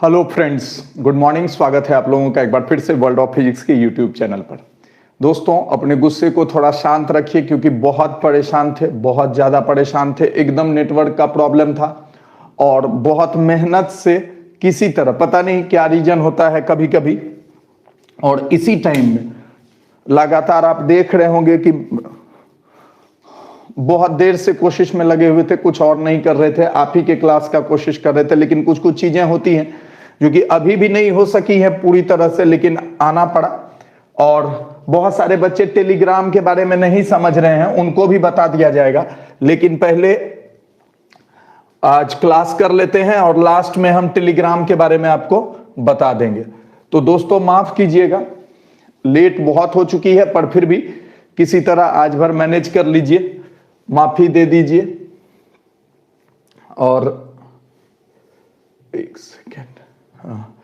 Hello friends, good morning. स्वागत है आप लोगों का एक बार फिर से वर्ल्ड ऑफ फिजिक्स के यूट्यूब चैनल पर। दोस्तों, अपने गुस्से को थोड़ा शांत रखिए क्योंकि बहुत परेशान थे, बहुत ज़्यादा परेशान थे। एकदम नेटवर्क का प्रॉब्लम था और बहुत मेहनत से किसी तरह, पता नहीं क्या रीजन होता है कभी कभी, और इसी टाइम में लगातार आप देख रहे होंगे कि बहुत देर से कोशिश में लगे हुए थे, कुछ और नहीं कर रहे थे, आप ही के क्लास का कोशिश कर रहे थे। लेकिन कुछ कुछ चीजें होती हैं जो कि अभी भी नहीं हो सकी है पूरी तरह से, लेकिन आना पड़ा। और बहुत सारे बच्चे टेलीग्राम के बारे में नहीं समझ रहे हैं, उनको भी बता दिया जाएगा। लेकिन पहले आज क्लास कर लेते हैं और लास्ट में हम टेलीग्राम के बारे में आपको बता देंगे। तो दोस्तों, माफ कीजिएगा, लेट बहुत हो चुकी है, पर फिर भी किसी तरह आज भर मैनेज कर लीजिए, माफी दे दीजिए। और एक सेकेंड, हाँ,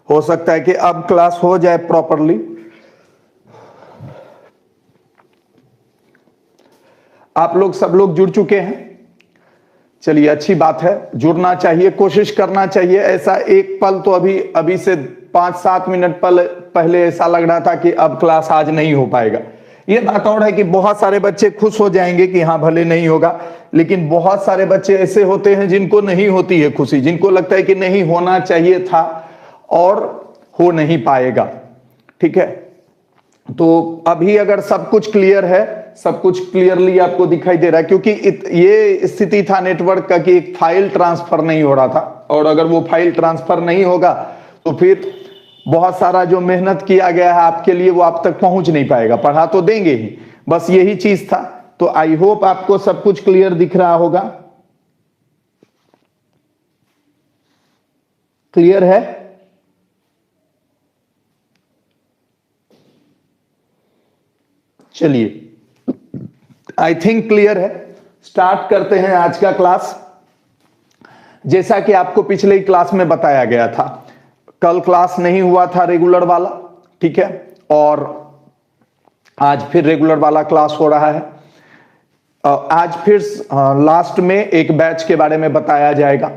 हो सकता है कि अब क्लास हो जाए प्रॉपरली। आप लोग सब लोग जुड़ चुके हैं, चलिए अच्छी बात है। जुड़ना चाहिए, कोशिश करना चाहिए। ऐसा एक पल तो अभी से 5-7 मिनट पहले ऐसा लग रहा था कि अब क्लास आज नहीं हो पाएगा। ये बात और है कि बहुत सारे बच्चे खुश हो जाएंगे कि हाँ भले नहीं होगा, लेकिन बहुत सारे बच्चे ऐसे होते हैं जिनको नहीं होती है खुशी, जिनको लगता है कि नहीं होना चाहिए था और हो नहीं पाएगा। ठीक है, तो अभी अगर सब कुछ क्लियर है, सब कुछ क्लियरली आपको दिखाई दे रहा है, क्योंकि ये स्थिति था नेटवर्क का कि एक फाइल ट्रांसफर नहीं हो रहा था, और अगर वो फाइल ट्रांसफर नहीं होगा तो फिर बहुत सारा जो मेहनत किया गया है आपके लिए वो आप तक पहुंच नहीं पाएगा। पढ़ा तो देंगे ही, बस यही चीज था। तो आई होप आपको सब कुछ क्लियर दिख रहा होगा। क्लियर है? चलिए, आई थिंक क्लियर है। स्टार्ट करते हैं आज का क्लास। जैसा कि आपको पिछले ही क्लास में बताया गया था, कल क्लास नहीं हुआ था रेगुलर वाला, ठीक है, और आज फिर रेगुलर वाला क्लास हो रहा है। आज फिर लास्ट में एक बैच के बारे में बताया जाएगा।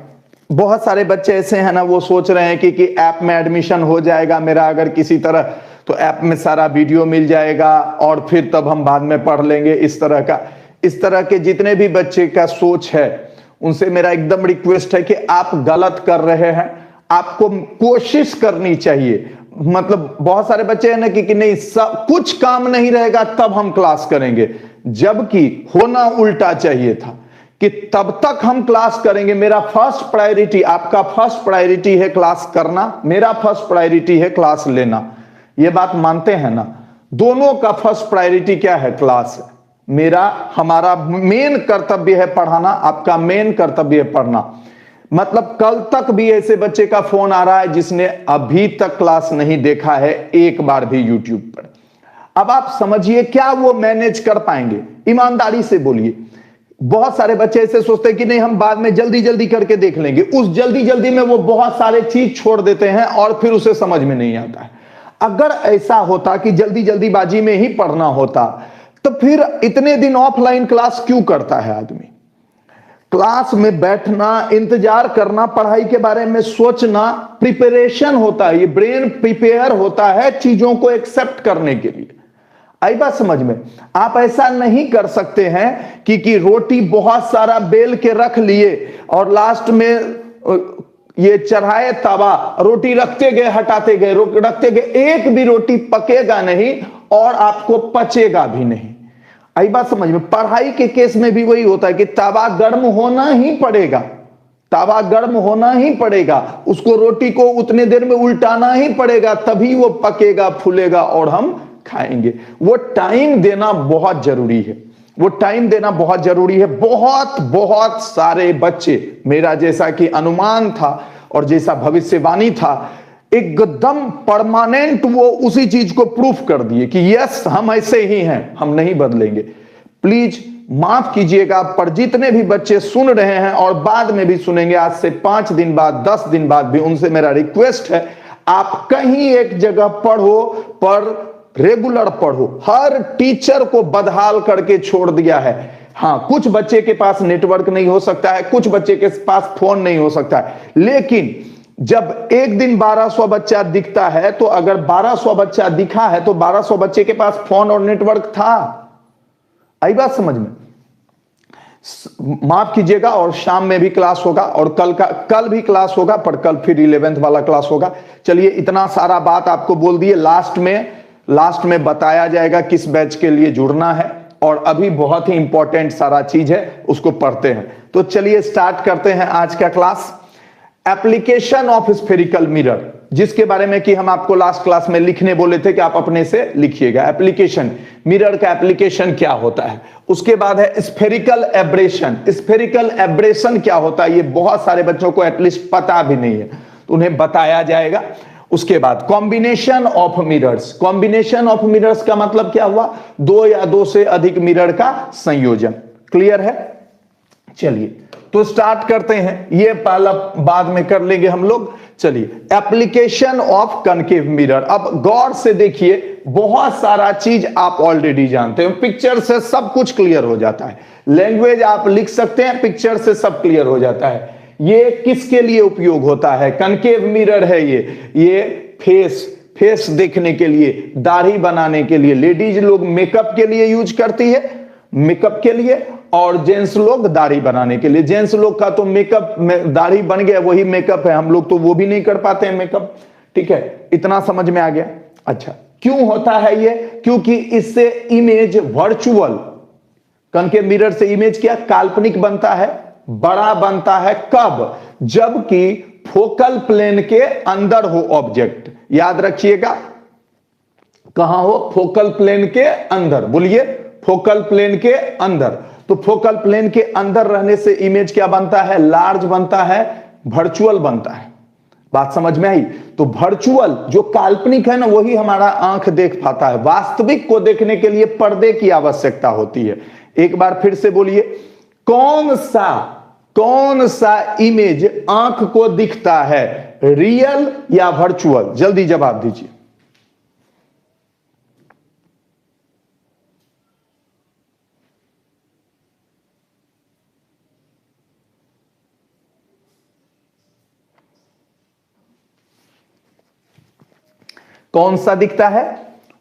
बहुत सारे बच्चे ऐसे हैं ना, वो सोच रहे हैं कि ऐप में एडमिशन हो जाएगा मेरा अगर किसी तरह, तो ऐप में सारा वीडियो मिल जाएगा और फिर तब हम बाद में पढ़ लेंगे। इस तरह के जितने भी बच्चे का सोच है, उनसे मेरा एकदम रिक्वेस्ट है कि आप गलत कर रहे हैं। आपको कोशिश करनी चाहिए। मतलब बहुत सारे बच्चे हैं ना कि नहीं, सब कुछ काम नहीं रहेगा तब हम क्लास करेंगे, जबकि होना उल्टा चाहिए था कि तब तक हम क्लास करेंगे। मेरा फर्स्ट प्रायोरिटी, आपका फर्स्ट प्रायोरिटी है क्लास करना, मेरा फर्स्ट प्रायोरिटी है क्लास लेना। ये बात मानते हैं ना? दोनों का फर्स्ट प्रायोरिटी क्या है? क्लास है। हमारा मेन कर्तव्य है पढ़ाना, आपका मेन कर्तव्य है पढ़ना। मतलब कल तक भी ऐसे बच्चे का फोन आ रहा है जिसने अभी तक क्लास नहीं देखा है एक बार भी यूट्यूब पर। अब आप समझिए, क्या वो मैनेज कर पाएंगे? ईमानदारी से बोलिए। बहुत सारे बच्चे ऐसे सोचते हैं कि नहीं, हम बाद में जल्दी जल्दी करके देख लेंगे। उस जल्दी जल्दी में वो बहुत सारे चीज छोड़ देते हैं और फिर उसे समझ में नहीं आता है। अगर ऐसा होता कि जल्दी जल्दीबाजी में ही पढ़ना होता, तो फिर इतने दिन ऑफलाइन क्लास क्यों करता है आदमी? क्लास में बैठना, इंतजार करना, पढ़ाई के बारे में सोचना, प्रिपरेशन होता है। ये ब्रेन प्रिपेयर होता है चीजों को एक्सेप्ट करने के लिए। आई बात समझ में? आप ऐसा नहीं कर सकते हैं कि रोटी बहुत सारा बेल के रख लिए और लास्ट में ये चढ़ाए तवा, रोटी रखते गए हटाते गए, रखते गए, एक भी रोटी पकेगा नहीं और आपको पचेगा भी नहीं। आई बात समझ में? पढ़ाई के केस में भी वही होता है कि तवा गर्म होना ही पड़ेगा, तवा गर्म होना ही पड़ेगा, उसको रोटी को उतने देर में उल्टाना ही पड़ेगा, तभी वो पकेगा, फूलेगा और हम खाएंगे। वो टाइम देना बहुत जरूरी है, वो टाइम देना बहुत जरूरी है। बहुत सारे बच्चे, मेरा जैसा कि अनुमान था और जैसा भविष्यवाणी था, एकदम परमानेंट वो उसी चीज को प्रूफ कर दिए कि यस, हम ऐसे ही हैं, हम नहीं बदलेंगे। प्लीज माफ कीजिएगा, पर जितने भी बच्चे सुन रहे हैं और बाद में भी सुनेंगे, आज से 5 दिन बाद, 10 दिन बाद भी, उनसे मेरा रिक्वेस्ट है, आप कहीं एक जगह पढ़ो, पर रेगुलर पढ़ो। हर टीचर को बदहाल करके छोड़ दिया है। हाँ, कुछ बच्चे के पास नेटवर्क नहीं हो सकता है, कुछ बच्चे के पास फोन नहीं हो सकता है, लेकिन जब एक दिन 1200 बच्चा दिखता है, तो अगर 1200 बच्चा दिखा है तो 1200 बच्चे के पास फोन और नेटवर्क था। आई बात समझ में? माफ कीजिएगा, और शाम में भी क्लास होगा, और कल भी क्लास होगा, पर कल फिर 11th वाला क्लास होगा। चलिए, इतना सारा बात आपको बोल दिए। लास्ट में बताया जाएगा किस बैच के लिए जुड़ना है, और अभी बहुत ही इंपॉर्टेंट सारा चीज है, उसको पढ़ते हैं। तो चलिए स्टार्ट करते हैं आज का class. Application of spherical mirror, जिसके बारे में कि हम आपको लास्ट क्लास में लिखने बोले थे कि आप अपने से लिखिएगा। एप्लीकेशन, मिरर का एप्लीकेशन क्या होता है। उसके बाद है स्फेरिकल एब्रेशन। स्फेरिकल एब्रेशन क्या होता है, ये बहुत सारे बच्चों को एटलीस्ट पता भी नहीं है, तो उन्हें बताया जाएगा। उसके बाद combination of mirrors. Combination of mirrors का मतलब क्या हुआ, दो या दो से अधिक मिरर का संयोजन। क्लियर है? चलिए तो स्टार्ट करते हैं। ये पहला बाद में कर लेंगे हम लोग। चलिए, एप्लीकेशन ऑफ कनकेव मिरर। अब गौर से देखिए, बहुत सारा चीज आप ऑलरेडी जानते हो, पिक्चर से सब कुछ क्लियर हो जाता है। लैंग्वेज आप लिख सकते हैं, पिक्चर से सब क्लियर हो जाता है। ये किसके लिए उपयोग होता है? कनकेव मिरर है ये फेस देखने के लिए, दाढ़ी बनाने के लिए। लेडीज लोग मेकअप के लिए यूज करती है, मेकअप के लिए, और जेंट्स लोग दाढ़ी बनाने के लिए। जेंट्स लोग का तो मेकअप में दाढ़ी बन गया, वही मेकअप है। हम लोग तो वो भी नहीं कर पाते हैं मेकअप। ठीक है, इतना समझ में आ गया। अच्छा, क्यों होता है ये? क्योंकि इससे इमेज वर्चुअल, कनकेव मिरर से इमेज क्या काल्पनिक बनता है, बड़ा बनता है। कब? जबकि फोकल प्लेन के अंदर हो ऑब्जेक्ट। याद रखिएगा, कहां हो? फोकल प्लेन के अंदर। बोलिए, फोकल प्लेन के अंदर। तो फोकल प्लेन के अंदर रहने से इमेज क्या बनता है? लार्ज बनता है, वर्चुअल बनता है। बात समझ में आई? तो वर्चुअल जो काल्पनिक है ना, वही हमारा आंख देख पाता है। वास्तविक को देखने के लिए पर्दे की आवश्यकता होती है। एक बार फिर से बोलिए, कौन सा इमेज आंख को दिखता है, रियल या वर्चुअल? जल्दी जवाब दीजिए। कौन सा दिखता है?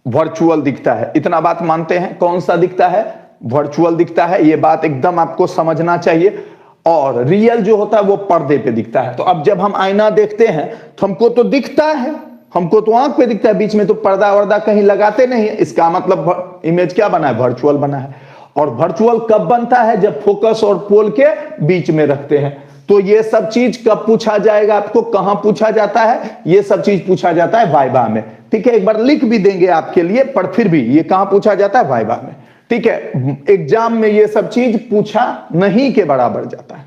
वर्चुअल दिखता है। इतना बात मानते हैं? कौन सा दिखता है? वर्चुअल दिखता है। यह बात एकदम आपको समझना चाहिए। और रियल जो होता है वो पर्दे पे दिखता है। तो अब जब हम आईना देखते हैं तो हमको तो दिखता है, हमको तो आंख पे दिखता है, बीच में तो पर्दा वर्दा कहीं लगाते नहीं है। इसका मतलब इमेज क्या बना है? वर्चुअल बना है। और वर्चुअल कब बनता है? जब फोकस और पोल के बीच में रखते हैं। तो ये सब चीज कब पूछा जाएगा आपको, कहां पूछा जाता है? ये सब चीज पूछा जाता है वाइवा में। ठीक है, एक बार लिख भी देंगे आपके लिए, पर फिर भी ये कहां पूछा जाता है? वाइवा में। ठीक है, एग्जाम में ये सब चीज पूछा नहीं के बराबर जाता है।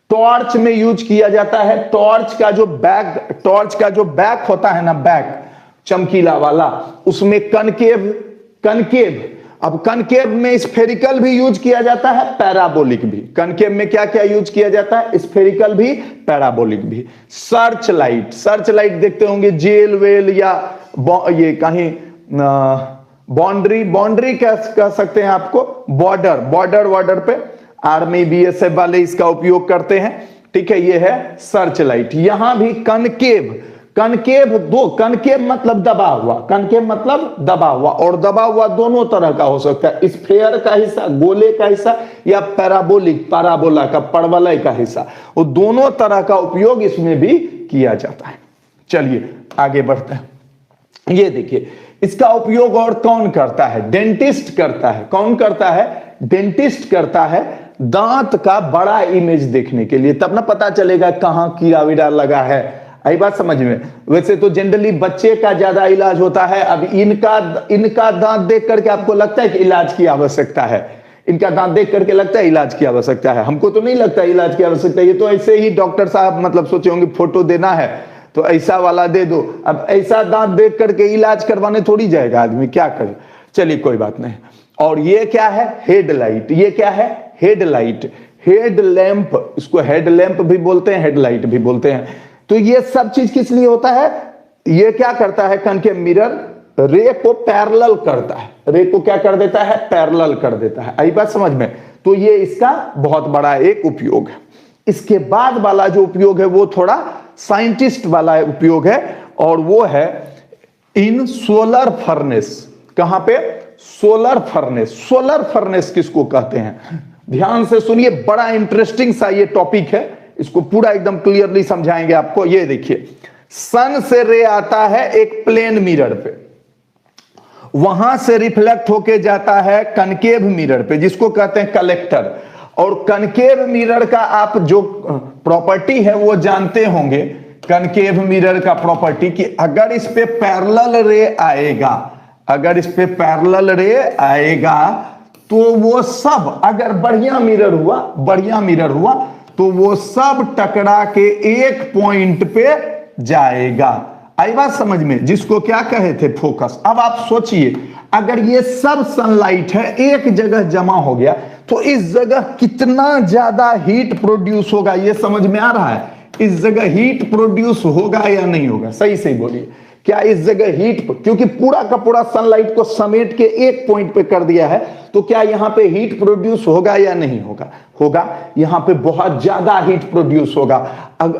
टॉर्च में यूज किया जाता है। टॉर्च का जो बैक होता है ना, बैक चमकीला वाला, उसमें कनकेव। अब कनकेव में स्फेरिकल भी यूज किया जाता है, पैराबोलिक भी। कनकेव में क्या क्या यूज किया जाता है? स्फेरिकल भी, पैराबोलिक भी। सर्च लाइट देखते होंगे, जेल वेल या ये कहीं बाउंड्री कह सकते हैं आपको, बॉर्डर पे आर्मी बीएसएफ वाले इसका उपयोग करते हैं। ठीक है, ये है सर्च लाइट। यहां भी कनकेव मतलब दबा हुआ, और दबा हुआ दोनों तरह का हो सकता है। स्फेयर का हिस्सा, गोले का हिस्सा, या पैराबोला का, परवलय का हिस्सा। वो दोनों तरह का उपयोग इसमें भी किया जाता है। चलिए आगे बढ़ते हैं। ये देखिए, इसका उपयोग और कौन करता है? डेंटिस्ट करता है। कौन करता है? डेंटिस्ट करता है, दांत का बड़ा इमेज देखने के लिए। तब ना पता चलेगा कहां कीड़ा वीड़ा लगा है। आई बात समझ में? वैसे तो जनरली बच्चे का ज्यादा इलाज होता है। अब इनका दांत देख करके आपको लगता है कि इलाज की आवश्यकता है? इनका दांत देख करके लगता है इलाज की आवश्यकता है? हमको तो नहीं लगता इलाज की आवश्यकता। ये तो ऐसे ही डॉक्टर साहब मतलब सोचे होंगे फोटो देना है तो ऐसा वाला दे दो। अब ऐसा दांत देख करके इलाज करवाने थोड़ी जाएगा आदमी, क्या करे। चलिए कोई बात नहीं। और ये क्या है? हेडलाइट। ये क्या है? Headlight, headlamp. इसको हेडलैम्प भी बोलते हैं, हेडलाइट भी बोलते हैं। तो ये सब चीज किस लिए होता है? ये क्या करता है? कनकेव मिरर रे को पैरेलल करता है। रे को क्या कर देता है? पैरेलल कर देता है। आई बात समझ में? तो ये इसका बहुत बड़ा एक उपयोग है। इसके बाद वाला जो उपयोग है वो थोड़ा साइंटिस्ट वाला उपयोग है, और वो है इन सोलर फर्नेस। कहां पे? Solar furnace. सोलर फर्नेस किसको कहते हैं? ध्यान से सुनिए, बड़ा इंटरेस्टिंग सा ये टॉपिक है, इसको पूरा एकदम क्लियरली समझाएंगे आपको। ये देखिए, सन से रे आता है एक प्लेन मिरर पे, वहां से रिफ्लेक्ट होके जाता है कनकेव मिरर पे, जिसको कहते हैं कलेक्टर। और कनकेव मिरर का आप जो प्रॉपर्टी है वो जानते होंगे, कनकेव मिरर का प्रॉपर्टी कि अगर इस पे पैरेलल रे आएगा, अगर इस पे पैरेलल रे आएगा तो वो सब, अगर बढ़िया मिरर हुआ, बढ़िया मिरर हुआ, तो वो सब टकरा के एक पॉइंट पे जाएगा। आई बात समझ में? जिसको क्या कहे थे? फोकस। अब आप सोचिए, अगर ये सब सनलाइट है एक जगह जमा हो गया तो इस जगह कितना ज्यादा हीट प्रोड्यूस होगा, ये समझ में आ रहा है? इस जगह हीट प्रोड्यूस होगा या नहीं होगा? सही सही बोलिए, क्या इस जगह हीट, क्योंकि पूरा का पूरा सनलाइट को समेट के एक पॉइंट पे कर दिया है, तो क्या यहां पे हीट प्रोड्यूस होगा या नहीं होगा? होगा। यहां पे बहुत ज्यादा हीट प्रोड्यूस होगा।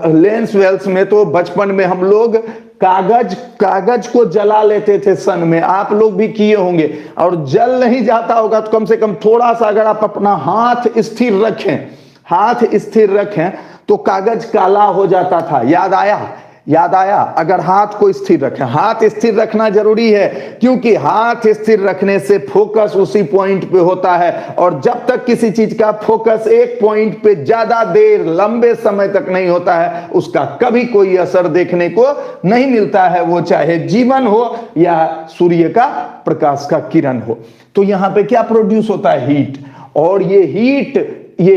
लेंस वेल्स में तो बचपन में हम लोग कागज को जला लेते थे सन में, आप लोग भी किए होंगे, और जल नहीं जाता होगा तो कम से कम थोड़ा सा अगर आप अपना हाथ स्थिर रखें, हाथ स्थिर रखें तो कागज काला हो जाता था। याद आया? याद आया? अगर हाथ को स्थिर रखें, हाथ स्थिर रखना जरूरी है, क्योंकि हाथ स्थिर रखने से फोकस उसी पॉइंट पे होता है, और जब तक किसी चीज का फोकस एक पॉइंट पे ज्यादा देर, लंबे समय तक नहीं होता है, उसका कभी कोई असर देखने को नहीं मिलता है, वो चाहे जीवन हो या सूर्य का प्रकाश का किरण हो। तो यहां पे क्या प्रोड्यूस होता है? हीट। और ये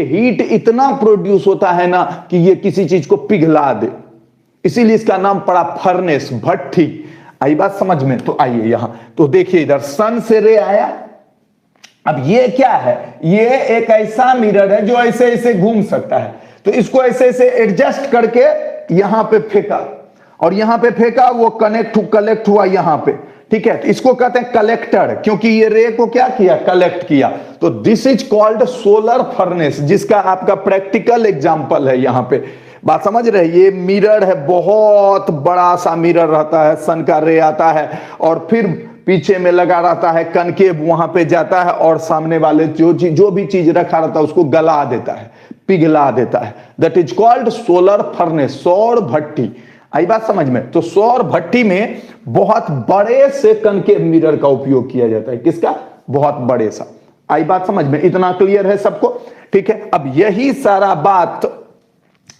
हीट इतना प्रोड्यूस होता है ना कि ये किसी चीज को पिघला दे, इसीलिए इसका नाम पड़ा फर्नेस, भट्ठी। आई बात समझ में? तो आइए यहां, तो देखिए इधर सन से रे आया। अब ये क्या है? ये एक ऐसा मिरर है जो ऐसे ऐसे घूम सकता है, तो इसको ऐसे ऐसे एडजस्ट करके यहां पे फेंका, और यहां पे फेंका, वो कलेक्ट हुआ यहां पे, ठीक है? तो इसको कहते हैं कलेक्टर, क्योंकि ये रे को क्या किया? कलेक्ट किया। तो this is called solar furnace, जिसका आपका प्रैक्टिकल एग्जाम्पल है यहां पे। बात समझ रहे? ये मिरर है, बहुत बड़ा सा मिरर रहता है, सन का रे आता है और फिर पीछे में लगा रहता है कनकेव, वहां पे जाता है और सामने वाले जो भी चीज रखा रहता है उसको गला देता है, पिघला देता है। That is called solar furnace, सौर भट्टी। आई बात समझ में? तो सौर भट्टी में बहुत बड़े से कनकेव मिरर का उपयोग किया जाता है। किसका? बहुत बड़े सा। आई बात समझ में? इतना क्लियर है सबको? ठीक है। अब यही सारा बात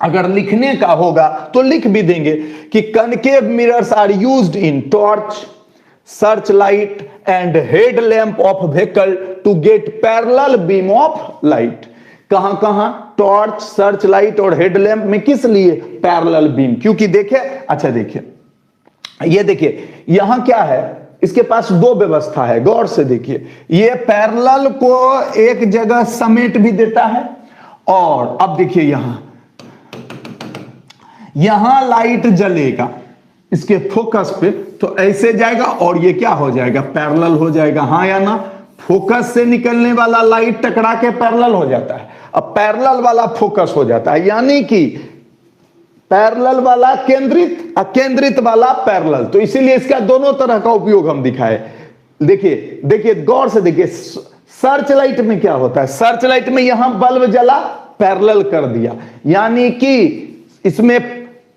अगर लिखने का होगा तो लिख भी देंगे कि concave mirrors are used in torch, search light and head lamp of vehicle to get parallel beam of light. कहां कहां? टॉर्च, सर्च लाइट और हेड लैंप में। किस लिए? Parallel beam. क्योंकि देखिए, अच्छा देखिए, ये देखिए यहां क्या है, इसके पास दो व्यवस्था है, गौर से देखिए। ये पैरेलल को एक जगह समेट भी देता है, और अब देखिए यहां लाइट जलेगा इसके फोकस पे, तो ऐसे जाएगा और ये क्या हो जाएगा? पैरेलल हो जाएगा। हाँ या ना? फोकस से निकलने वाला लाइट टकरा के पैरेलल हो जाता है, अब पैरेलल वाला फोकस हो जाता है, यानी कि पैरेलल वाला केंद्रित, अकेंद्रित वाला पैरेलल। तो इसीलिए इसका दोनों तरह का उपयोग हम दिखाए। देखिए देखिए, गौर से देखिए, सर्च लाइट में क्या होता है? सर्च लाइट में यहां बल्ब जला, पैरेलल कर दिया, यानी कि इसमें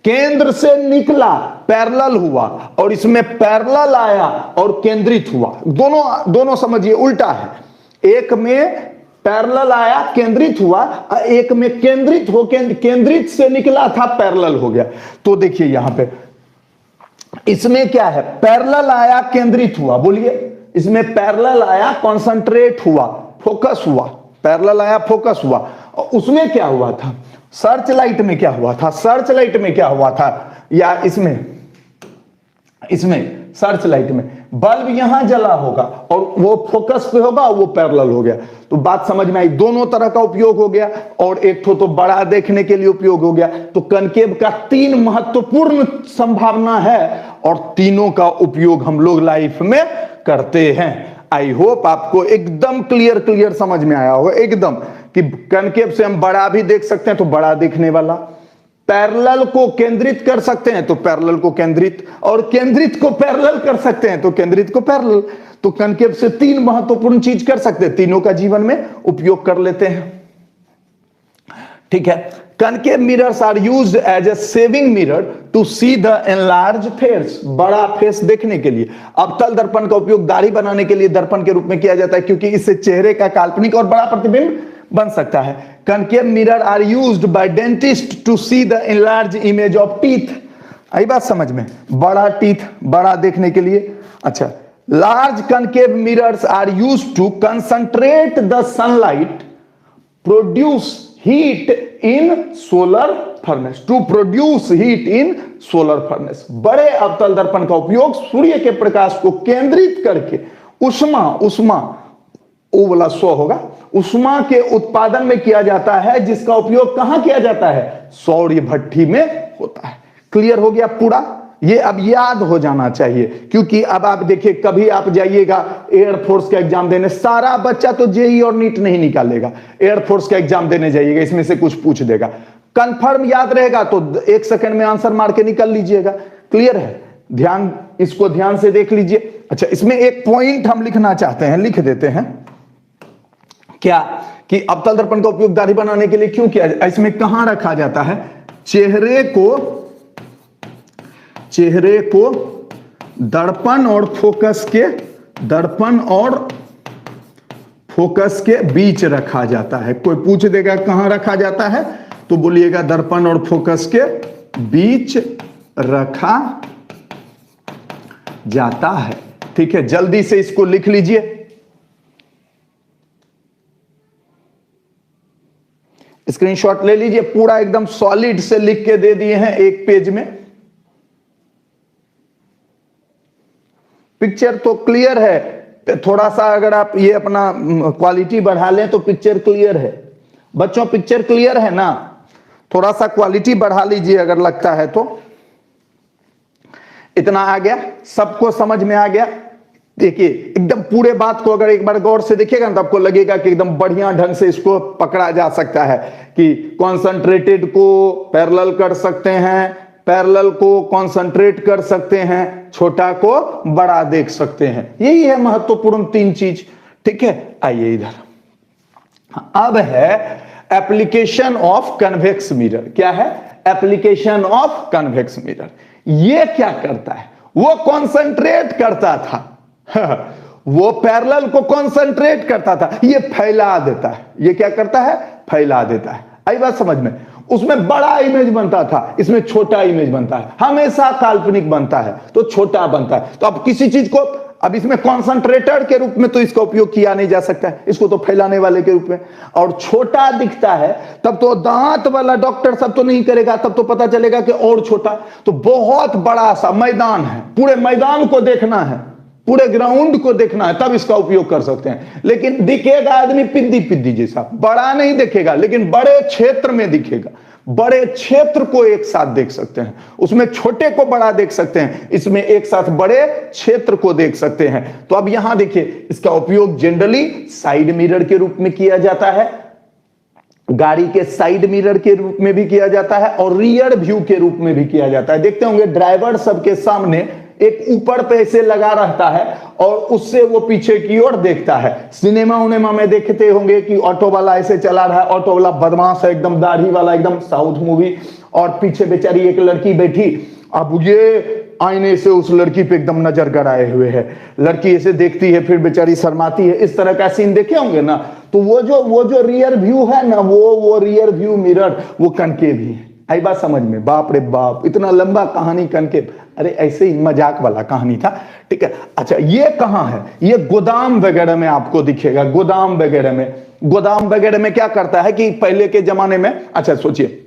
केंद्र से निकला, पैरेलल हुआ, और इसमें पैरेलल आया और केंद्रित हुआ। दोनों समझिए उल्टा है। एक में पैरेलल आया, केंद्रित हुआ, एक में केंद्रित हो के केंद्रित से निकला था, पैरेलल हो गया। तो देखिए यहां पे इसमें क्या है? पैरेलल आया, केंद्रित हुआ। बोलिए, इसमें पैरेलल आया, कॉन्सेंट्रेट हुआ, फोकस हुआ। पैरेलल आया, फोकस हुआ। और उसमें क्या हुआ था? सर्च लाइट में क्या हुआ था? सर्च लाइट में क्या हुआ था? या इसमें सर्च लाइट में बल्ब यहां जला होगा और वो फोकस पे होगा और वो पैरेलल हो गया। तो बात समझ में आई? दोनों तरह का उपयोग हो गया, और एक तो बड़ा देखने के लिए उपयोग हो गया। तो कनकेव का 3 महत्वपूर्ण संभावना है, और तीनों का उपयोग हम लोग लाइफ में करते हैं। आई होप आपको एकदम क्लियर समझ में आया होगा एकदम, कि कनकेव से हम बड़ा भी देख सकते हैं, तो बड़ा देखने वाला, पैरेलल को केंद्रित कर सकते हैं तो पैरेलल को केंद्रित, और केंद्रित को पैरेलल कर सकते हैं तो केंद्रित को पैरेलल। तो कनकेव से 3 महत्वपूर्ण चीज कर सकते हैं, तीनों का जीवन में उपयोग कर लेते हैं। ठीक है, concave mirrors are used as a shaving mirror to see the enlarge face, बड़ा फेस देखने के लिए। अवतल दर्पण का उपयोग दाढ़ी बनाने के लिए दर्पण के रूप में किया जाता है, क्योंकि इससे चेहरे का काल्पनिक और बड़ा प्रतिबिंब बन सकता है। Concave mirror are used by dentist to see the enlarge image of teeth. आई बात समझ में, बड़ा टीथ बड़ा देखने के लिए। अच्छा, large concave mirrors are used to concentrate the sunlight produce heat in solar furnace, to produce heat in solar furnace. बड़े अवतल दर्पण का उपयोग सूर्य के प्रकाश को केंद्रित करके उष्मा वो वाला स्व होगा, उष्मा के उत्पादन में किया जाता है, जिसका उपयोग कहां किया जाता है? सौर भट्ठी में होता है। क्लियर हो गया पूरा? ये अब याद हो जाना चाहिए, क्योंकि अब आप देखिए, कभी आप जाइएगा एयरफोर्स का एग्जाम देने, सारा बच्चा तो जेई और नीट नहीं निकालेगा, एयरफोर्स का एग्जाम देने जाइएगा, इसमें से कुछ पूछ देगा, कंफर्म याद रहेगा तो 1 सेकंड में आंसर मार के निकल लीजिएगा। क्लियर है? ध्यान, इसको ध्यान से देख लीजिए। अच्छा, इसमें एक पॉइंट हम लिखना चाहते हैं, लिख देते हैं। क्या कि अवतल दर्पण का उपयोग दाढ़ी बनाने के लिए क्यों किया जाता है? इसमें कहां रखा जाता है? चेहरे को दर्पण और फोकस के बीच रखा जाता है। कोई पूछ देगा कहां रखा जाता है, तो बोलिएगा दर्पण और फोकस के बीच रखा जाता है। ठीक है, जल्दी से इसको लिख लीजिए। स्क्रीनशॉट ले लीजिए, पूरा एकदम सॉलिड से लिख के दे दिए हैं एक पेज में। पिक्चर तो क्लियर है, थोड़ा सा अगर आप ये अपना क्वालिटी बढ़ा लें तो पिक्चर क्लियर है। बच्चों पिक्चर क्लियर है ना? थोड़ा सा क्वालिटी बढ़ा लीजिए अगर लगता है तो। इतना आ गया? सबको समझ में आ गया? देखिए, एकदम पूरे बात को अगर एक बार गौर से देखिएगा तो आपको लगेगा कि एकदम बढ़िया ढंग से इसको पकड़ा जा सकता है कि कॉन्सेंट्रेटेड को पैरेलल कर सकते हैं, पैरेलल को कॉन्सेंट्रेट कर सकते हैं, छोटा को बड़ा देख सकते हैं। यही है महत्वपूर्ण 3 चीज। ठीक है, आइए इधर। अब है एप्लीकेशन ऑफ कन्वेक्स मिरर। क्या है? Application of convex mirror. ये क्या करता है? वो कॉन्सेंट्रेट करता था वो पैरेलल को कॉन्सेंट्रेट करता था, ये फैला देता है। ये क्या करता है? फैला देता है। आई बात समझ में? उसमें बड़ा इमेज बनता था, इसमें छोटा इमेज बनता है। हमेशा काल्पनिक बनता है तो छोटा बनता है। तो अब किसी चीज को, अब इसमें कॉन्सेंट्रेटर के रूप में तो इसका उपयोग किया नहीं जा सकता है, इसको तो फैलाने वाले के रूप में। और छोटा दिखता है तब तो दांत वाला डॉक्टर सब तो नहीं करेगा, तब तो पता चलेगा कि और छोटा। तो बहुत बड़ा सा मैदान है, पूरे मैदान को देखना है, पूरे ग्राउंड को देखना है, तब इसका उपयोग कर सकते हैं। लेकिन दिखेगा आदमी पिद्दी जैसा, बड़ा नहीं दिखेगा, लेकिन बड़े क्षेत्र में दिखेगा। बड़े क्षेत्र को एक साथ देख सकते हैं, उसमें छोटे को बड़ा देख सकते हैं, इसमें एक साथ बड़े क्षेत्र को देख सकते हैं। तो अब यहां देखिए, इसका उपयोग जनरली साइड मिरर के रूप में किया जाता है, गाड़ी के साइड मिरर के रूप में भी किया जाता है, और रियर व्यू के रूप में भी किया जाता है। देखते होंगे ड्राइवर सबके सामने एक ऊपर पे ऐसे लगा रहता है और उससे वो पीछे की ओर देखता है। सिनेमा उनेमा में देखते होंगे कि ऑटो वाला ऐसे चला रहा है, ऑटो वाला बदमाश है एकदम, दाढ़ी वाला एकदम, साउथ मूवी, और पीछे बेचारी एक लड़की बैठी, अब ये आईने से उस लड़की पे एकदम नजर गड़ाए हुए है, लड़की ऐसे देखती है, फिर बेचारी शर्माती है। इस तरह का सीन देखे होंगे ना। तो वो जो रियर व्यू है ना, वो रियर व्यू मिरर वो कनकेव ही है। आई बात समझ में? बाप रे बाप, इतना लंबा कहानी कनकेव, अरे ऐसे ही मजाक वाला कहानी था। ठीक है, अच्छा ये कहां है? ये गोदाम वगैरह में आपको दिखेगा। गोदाम वगैरह में क्या करता है कि पहले के जमाने में, अच्छा सोचिए,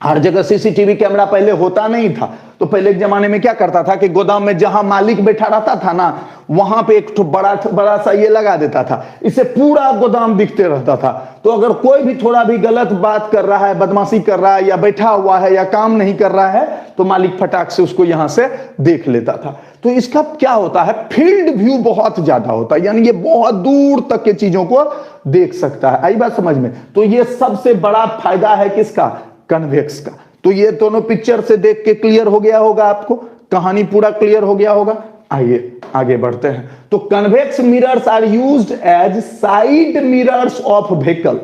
हर जगह सीसीटीवी कैमरा पहले होता नहीं था, तो पहले के जमाने में क्या करता था कि गोदाम में जहां मालिक बैठा रहता था ना, वहां पे एक बड़ा सा ये लगा देता था, इससे पूरा गोदाम दिखते रहता था। तो अगर कोई भी थोड़ा भी गलत बात कर रहा है, बदमाशी कर रहा है, या बैठा हुआ है, या काम नहीं कर रहा है, तो मालिक फटाक से उसको यहां से देख लेता था। तो इसका क्या होता है? फील्ड व्यू बहुत ज्यादा होता है, यानी ये बहुत दूर तक के चीजों को देख सकता है। आई बात समझ में? तो ये सबसे बड़ा फायदा है किसका? कन्वेक्स का। तो ये दोनों पिक्चर से देख के क्लियर हो गया होगा, आपको कहानी पूरा क्लियर हो गया होगा। आइए आगे बढ़ते हैं। तो convex mirrors are used as side mirrors of vehicle.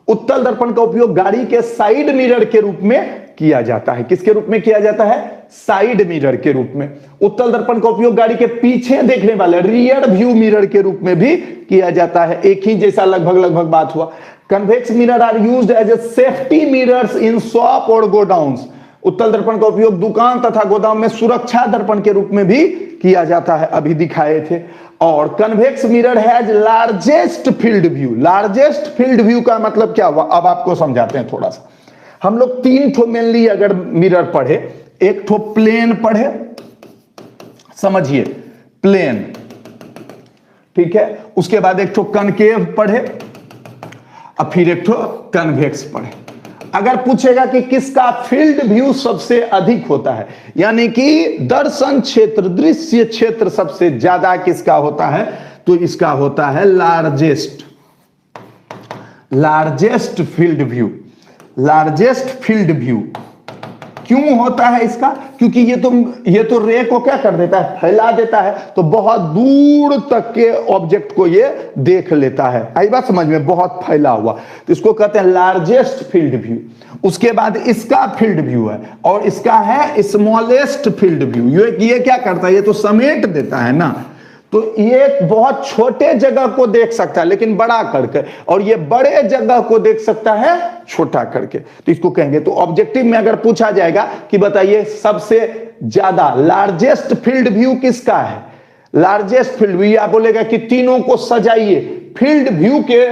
उत्तल दर्पण का उपयोग गाड़ी के साइड मिरर के रूप में किया जाता है। किसके रूप में किया जाता है? साइड मिरर के रूप में। उत्तल दर्पण का उपयोग गाड़ी के पीछे देखने वाले रियर व्यू मिरर के रूप में भी किया जाता है। एक ही जैसा लगभग बात हुआ। Convex mirror are used as a safety mirrors in shop और गोडाउन्स। उत्तल दर्पण का उपयोग दुकान तथा गोदाम में सुरक्षा दर्पण के रूप में भी किया जाता है, अभी दिखाए थे। और convex mirror has largest field view. Largest field view का मतलब क्या हुआ, अब आपको समझाते हैं थोड़ा सा। हम लोग 3 ठो मेनली अगर मिरर पढ़े, एक ठो प्लेन पढ़े, समझिए प्लेन, ठीक है, उसके बाद एक ठो कनकेव पढ़े, अब फिर एक ठो कन्वेक्स पढ़े। अगर पूछेगा कि किसका फील्ड व्यू सबसे अधिक होता है, यानी कि दर्शन क्षेत्र, दृश्य क्षेत्र सबसे ज्यादा किसका होता है, तो इसका होता है largest field view. Largest field view क्यों होता है इसका? क्योंकि ये तो रे को क्या कर देता है, फैला देता है, तो बहुत दूर तक के ऑब्जेक्ट को ये देख लेता है। आई बात समझ में, बहुत फैला हुआ, तो इसको कहते हैं लार्जेस्ट फील्ड व्यू। उसके बाद इसका फील्ड व्यू है, और इसका है स्मॉलेस्ट फील्ड व्यू। ये क्या करता है, ये तो समेट देता है ना, तो ये बहुत छोटे जगह को देख सकता है लेकिन बड़ा करके, और ये बड़े जगह को देख सकता है छोटा करके, तो इसको कहेंगे। तो ऑब्जेक्टिव में अगर पूछा जाएगा कि बताइए सबसे ज्यादा लार्जेस्ट फील्ड व्यू किसका है, लार्जेस्ट फील्ड व्यू, या बोलेगा कि तीनों को सजाइए, फील्ड व्यू के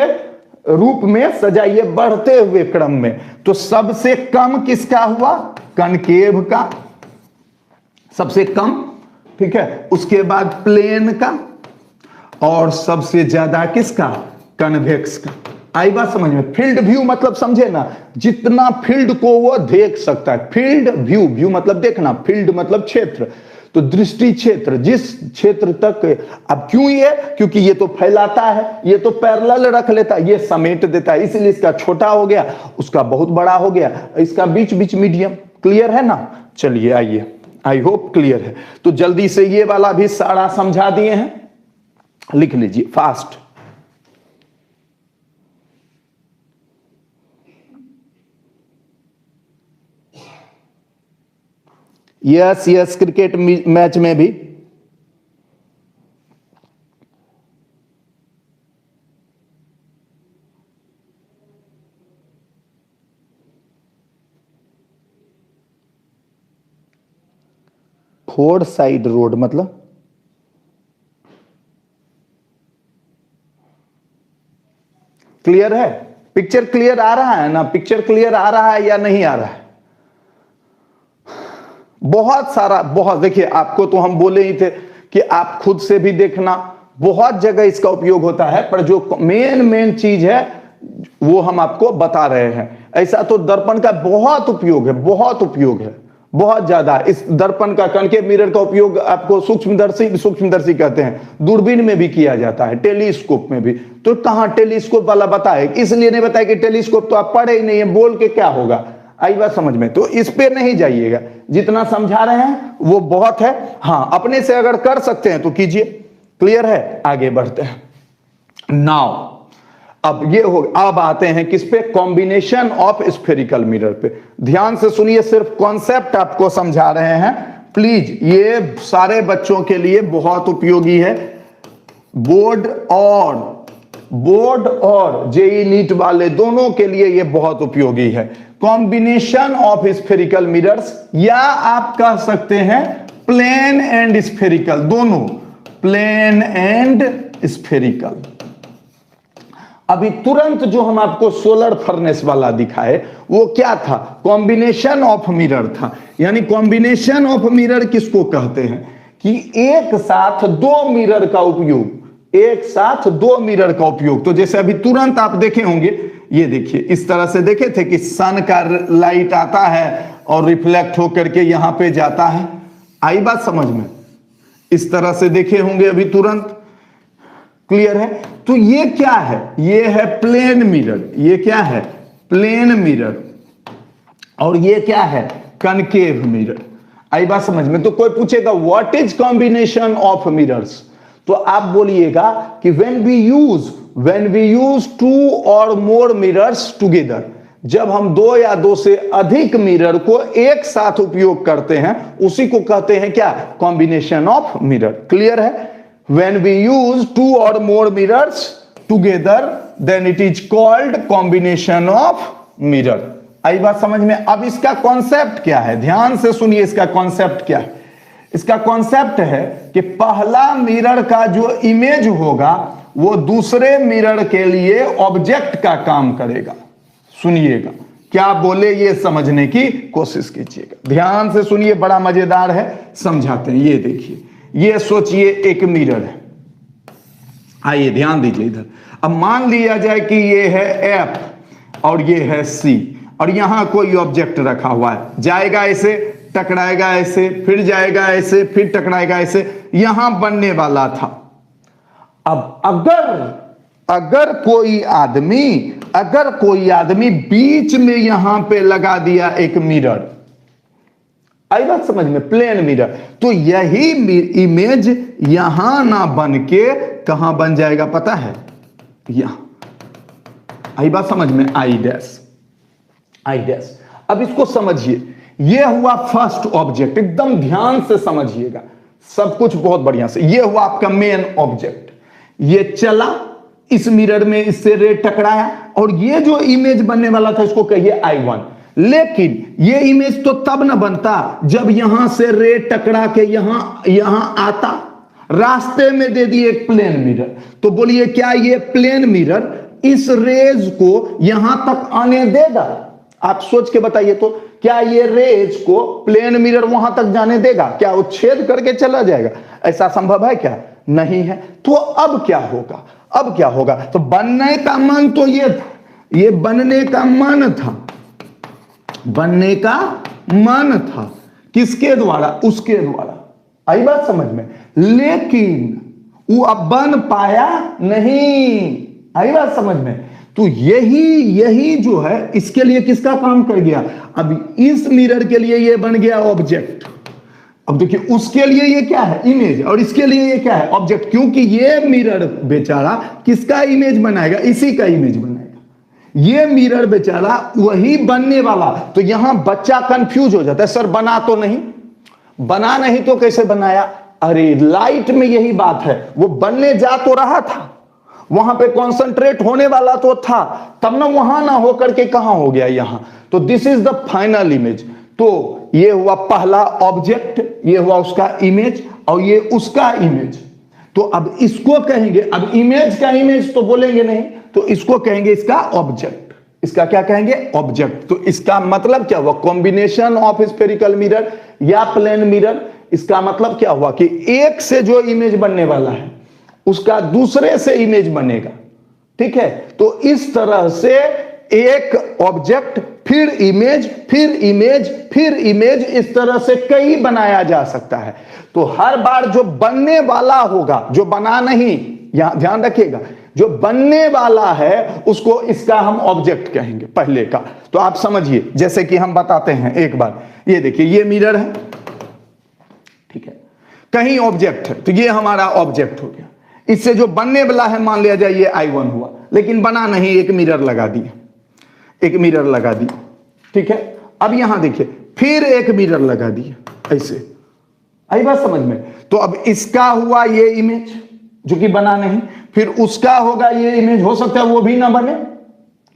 रूप में सजाइए बढ़ते हुए क्रम में, तो सबसे कम किसका हुआ, कनकेव का सबसे कम, ठीक है, उसके बाद प्लेन का, और सबसे ज्यादा किसका, कन्वेक्स का। आई बात समझ में? फील्ड व्यू मतलब समझे ना, जितना फील्ड को वो देख सकता है। फील्ड व्यू, व्यू मतलब देखना, फील्ड मतलब क्षेत्र, तो दृष्टि क्षेत्र, जिस क्षेत्र तक। अब क्यों ये, क्योंकि ये तो फैलाता है, ये तो पैरेलल रख लेता है, ये समेट देता है, इसलिए इसका छोटा हो गया, उसका बहुत बड़ा हो गया, इसका बीच बीच मीडियम। क्लियर है ना? चलिए आइए, आई होप क्लियर है। तो जल्दी से ये वाला भी सारा समझा दिए हैं, लिख लीजिए फास्ट। यस, क्रिकेट मैच में भी फोर साइड रोड मतलब क्लियर है? पिक्चर क्लियर आ रहा है ना? पिक्चर क्लियर आ रहा है या नहीं आ रहा है? बहुत सारा, बहुत, देखिए आपको तो हम बोले ही थे कि आप खुद से भी देखना, बहुत जगह इसका उपयोग होता है, पर जो मेन चीज है वो हम आपको बता रहे हैं। ऐसा तो दर्पण का बहुत उपयोग है, बहुत ज्यादा। इस दर्पण का, कनकेव मिरर का उपयोग आपको सूक्ष्मदर्शी कहते हैं, दूरबीन में भी किया जाता है, टेलीस्कोप में भी। तो कहां टेलीस्कोप वाला बताए, इसलिए नहीं बताया कि टेलीस्कोप तो आप पढ़े ही नहीं है, बोल के क्या होगा। आई बात समझ में? तो इस पे नहीं जाइएगा, जितना समझा रहे हैं वो बहुत है। हाँ, अपने से अगर कर सकते हैं तो कीजिए। क्लियर है? आगे बढ़ते हैं। नाउ अब ये हो, अब आते हैं किस पे, कॉम्बिनेशन ऑफ स्फेरिकल मिरर पे। ध्यान से सुनिए, सिर्फ कॉन्सेप्ट आपको समझा रहे हैं प्लीज। ये सारे बच्चों के लिए बहुत उपयोगी है, बोर्ड और जेई नीट वाले दोनों के लिए ये बहुत उपयोगी है। कॉम्बिनेशन ऑफ स्फेरिकल मिरर्स, या आप कह सकते हैं प्लेन एंड स्फेरिकल, दोनों प्लेन एंड स्फेरिकल। अभी तुरंत जो हम आपको सोलर फर्नेस वाला दिखाए वो क्या था, कॉम्बिनेशन ऑफ मिरर था। यानी कॉम्बिनेशन ऑफ मिरर किसको कहते हैं कि एक साथ दो मिरर का उपयोग, तो जैसे अभी तुरंत आप देखे होंगे, ये देखिए इस तरह से देखे थे कि सन का लाइट आता है और रिफ्लेक्ट होकर के यहां पे जाता है। आई बात समझ में? इस तरह से देखे होंगे अभी तुरंत। क्लियर है? तो ये क्या है, ये है प्लेन मिरर। ये क्या है, प्लेन मिरर। और ये क्या है, कनकेव मिरर। आई बात समझ में? तो कोई पूछेगा what is combination of mirrors, तो आप बोलिएगा कि व्हेन वी यूज टू और मोर मिरर्स टुगेदर, जब हम दो या दो से अधिक मिरर को एक साथ उपयोग करते हैं उसी को कहते हैं क्या, कॉम्बिनेशन ऑफ मिरर। क्लियर है? व्हेन वी यूज टू और more mirrors together then it is called combination of mirror. आई बात समझ में? अब इसका कॉन्सेप्ट क्या है, ध्यान से सुनिए, इसका कॉन्सेप्ट क्या है। इसका कॉन्सेप्ट है कि पहला मिरर का जो इमेज होगा वो दूसरे मिरर के लिए ऑब्जेक्ट का काम करेगा। सुनिएगा क्या बोले, ये समझने की कोशिश कीजिएगा, ध्यान से सुनिए, बड़ा मजेदार है, समझाते हैं। ये देखिए, ये सोचिए एक मिरर है, आइए ध्यान दीजिए इधर। अब मान लिया जाए कि ये है एफ और ये है सी, और यहां कोई ऑब्जेक्ट रखा हुआ है, जाएगा ऐसे, टकराएगा ऐसे, फिर जाएगा ऐसे, फिर टकराएगा ऐसे, यहां बनने वाला था। अब अगर कोई आदमी बीच में यहां पे लगा दिया एक मिरर, आई बात समझ में, प्लेन मिरर, तो यही इमेज यहां ना बन के कहां बन जाएगा पता है, यहां। आई बात समझ में, आई डैश। अब इसको समझिए, यह हुआ फर्स्ट ऑब्जेक्ट, एकदम ध्यान से समझिएगा, सब कुछ बहुत बढ़िया से। यह हुआ आपका मेन ऑब्जेक्ट, ये चला इस मिरर में, इससे रे टकराया, और ये जो इमेज बनने वाला था इसको कहिए I1। लेकिन ये इमेज तो तब ना बनता जब यहां से रे टकरा के यहां आता, रास्ते में दे दिए एक प्लेन मिरर, तो बोलिए क्या ये प्लेन मिरर इस रेज को यहां तक आने देगा? आप सोच के बताइए तो, क्या ये रेज को प्लेन मिरर वहां तक जाने देगा? क्या वो छेद करके चला जाएगा? ऐसा संभव है क्या? नहीं है। तो अब क्या होगा? तो बनने का मन तो ये था, ये बनने का मन था, किसके द्वारा? उसके द्वारा। आई बात समझ में? लेकिन वो अब बन पाया नहीं। आई बात समझ में? तो यही जो है इसके लिए किसका काम कर गया? अब इस मिरर के लिए ये बन गया ऑब्जेक्ट। अब देखिए, उसके लिए ये क्या है? इमेज, और इसके लिए ये क्या है? ऑब्जेक्ट। क्योंकि ये मिरर बेचारा किसका इमेज बनाएगा? इसी का इमेज बनाएगा। ये मिरर बेचारा वही बनने वाला। तो यहां बच्चा कंफ्यूज हो जाता है, सर बना नहीं तो कैसे बनाया? अरे लाइट में यही बात है, वो बनने जा तो रहा था, वहां पे कॉन्सेंट्रेट होने वाला तो था, तब ना वहां ना होकर के कहां हो गया? यहां। तो this is the final image. तो ये हुआ पहला ऑब्जेक्ट, ये हुआ उसका इमेज, और ये उसका इमेज। तो अब इसको कहेंगे, अब इमेज का इमेज तो बोलेंगे नहीं, तो इसको कहेंगे इसका ऑब्जेक्ट। इसका क्या कहेंगे? ऑब्जेक्ट। तो इसका मतलब क्या हुआ? कॉम्बिनेशन ऑफ स्फेरिकल मिरर या प्लेन मिरर। इसका मतलब क्या हुआ कि एक से जो इमेज बनने वाला है उसका दूसरे से इमेज बनेगा। ठीक है? तो इस तरह से एक ऑब्जेक्ट, फिर इमेज, इस तरह से कई बनाया जा सकता है। तो हर बार जो बनने वाला होगा, जो बना नहीं, यहां ध्यान रखिएगा, जो बनने वाला है उसको इसका हम ऑब्जेक्ट कहेंगे पहले का। तो आप समझिए, जैसे कि हम बताते हैं एक बार, ये देखिए, ये मिरर है, ठीक है, कहीं ऑब्जेक्ट है, तो ये हमारा ऑब्जेक्ट हो गया। इससे जो बनने वाला है, मान लिया जाए ये I1 हुआ, लेकिन बना नहीं, एक मिरर लगा दिया, ठीक है। अब यहां देखिए, फिर एक मिरर लगा दिया, ऐसे। आई बात समझ में? तो अब इसका हुआ ये इमेज जो कि बना नहीं, फिर उसका होगा ये इमेज, हो सकता है वो भी ना बने,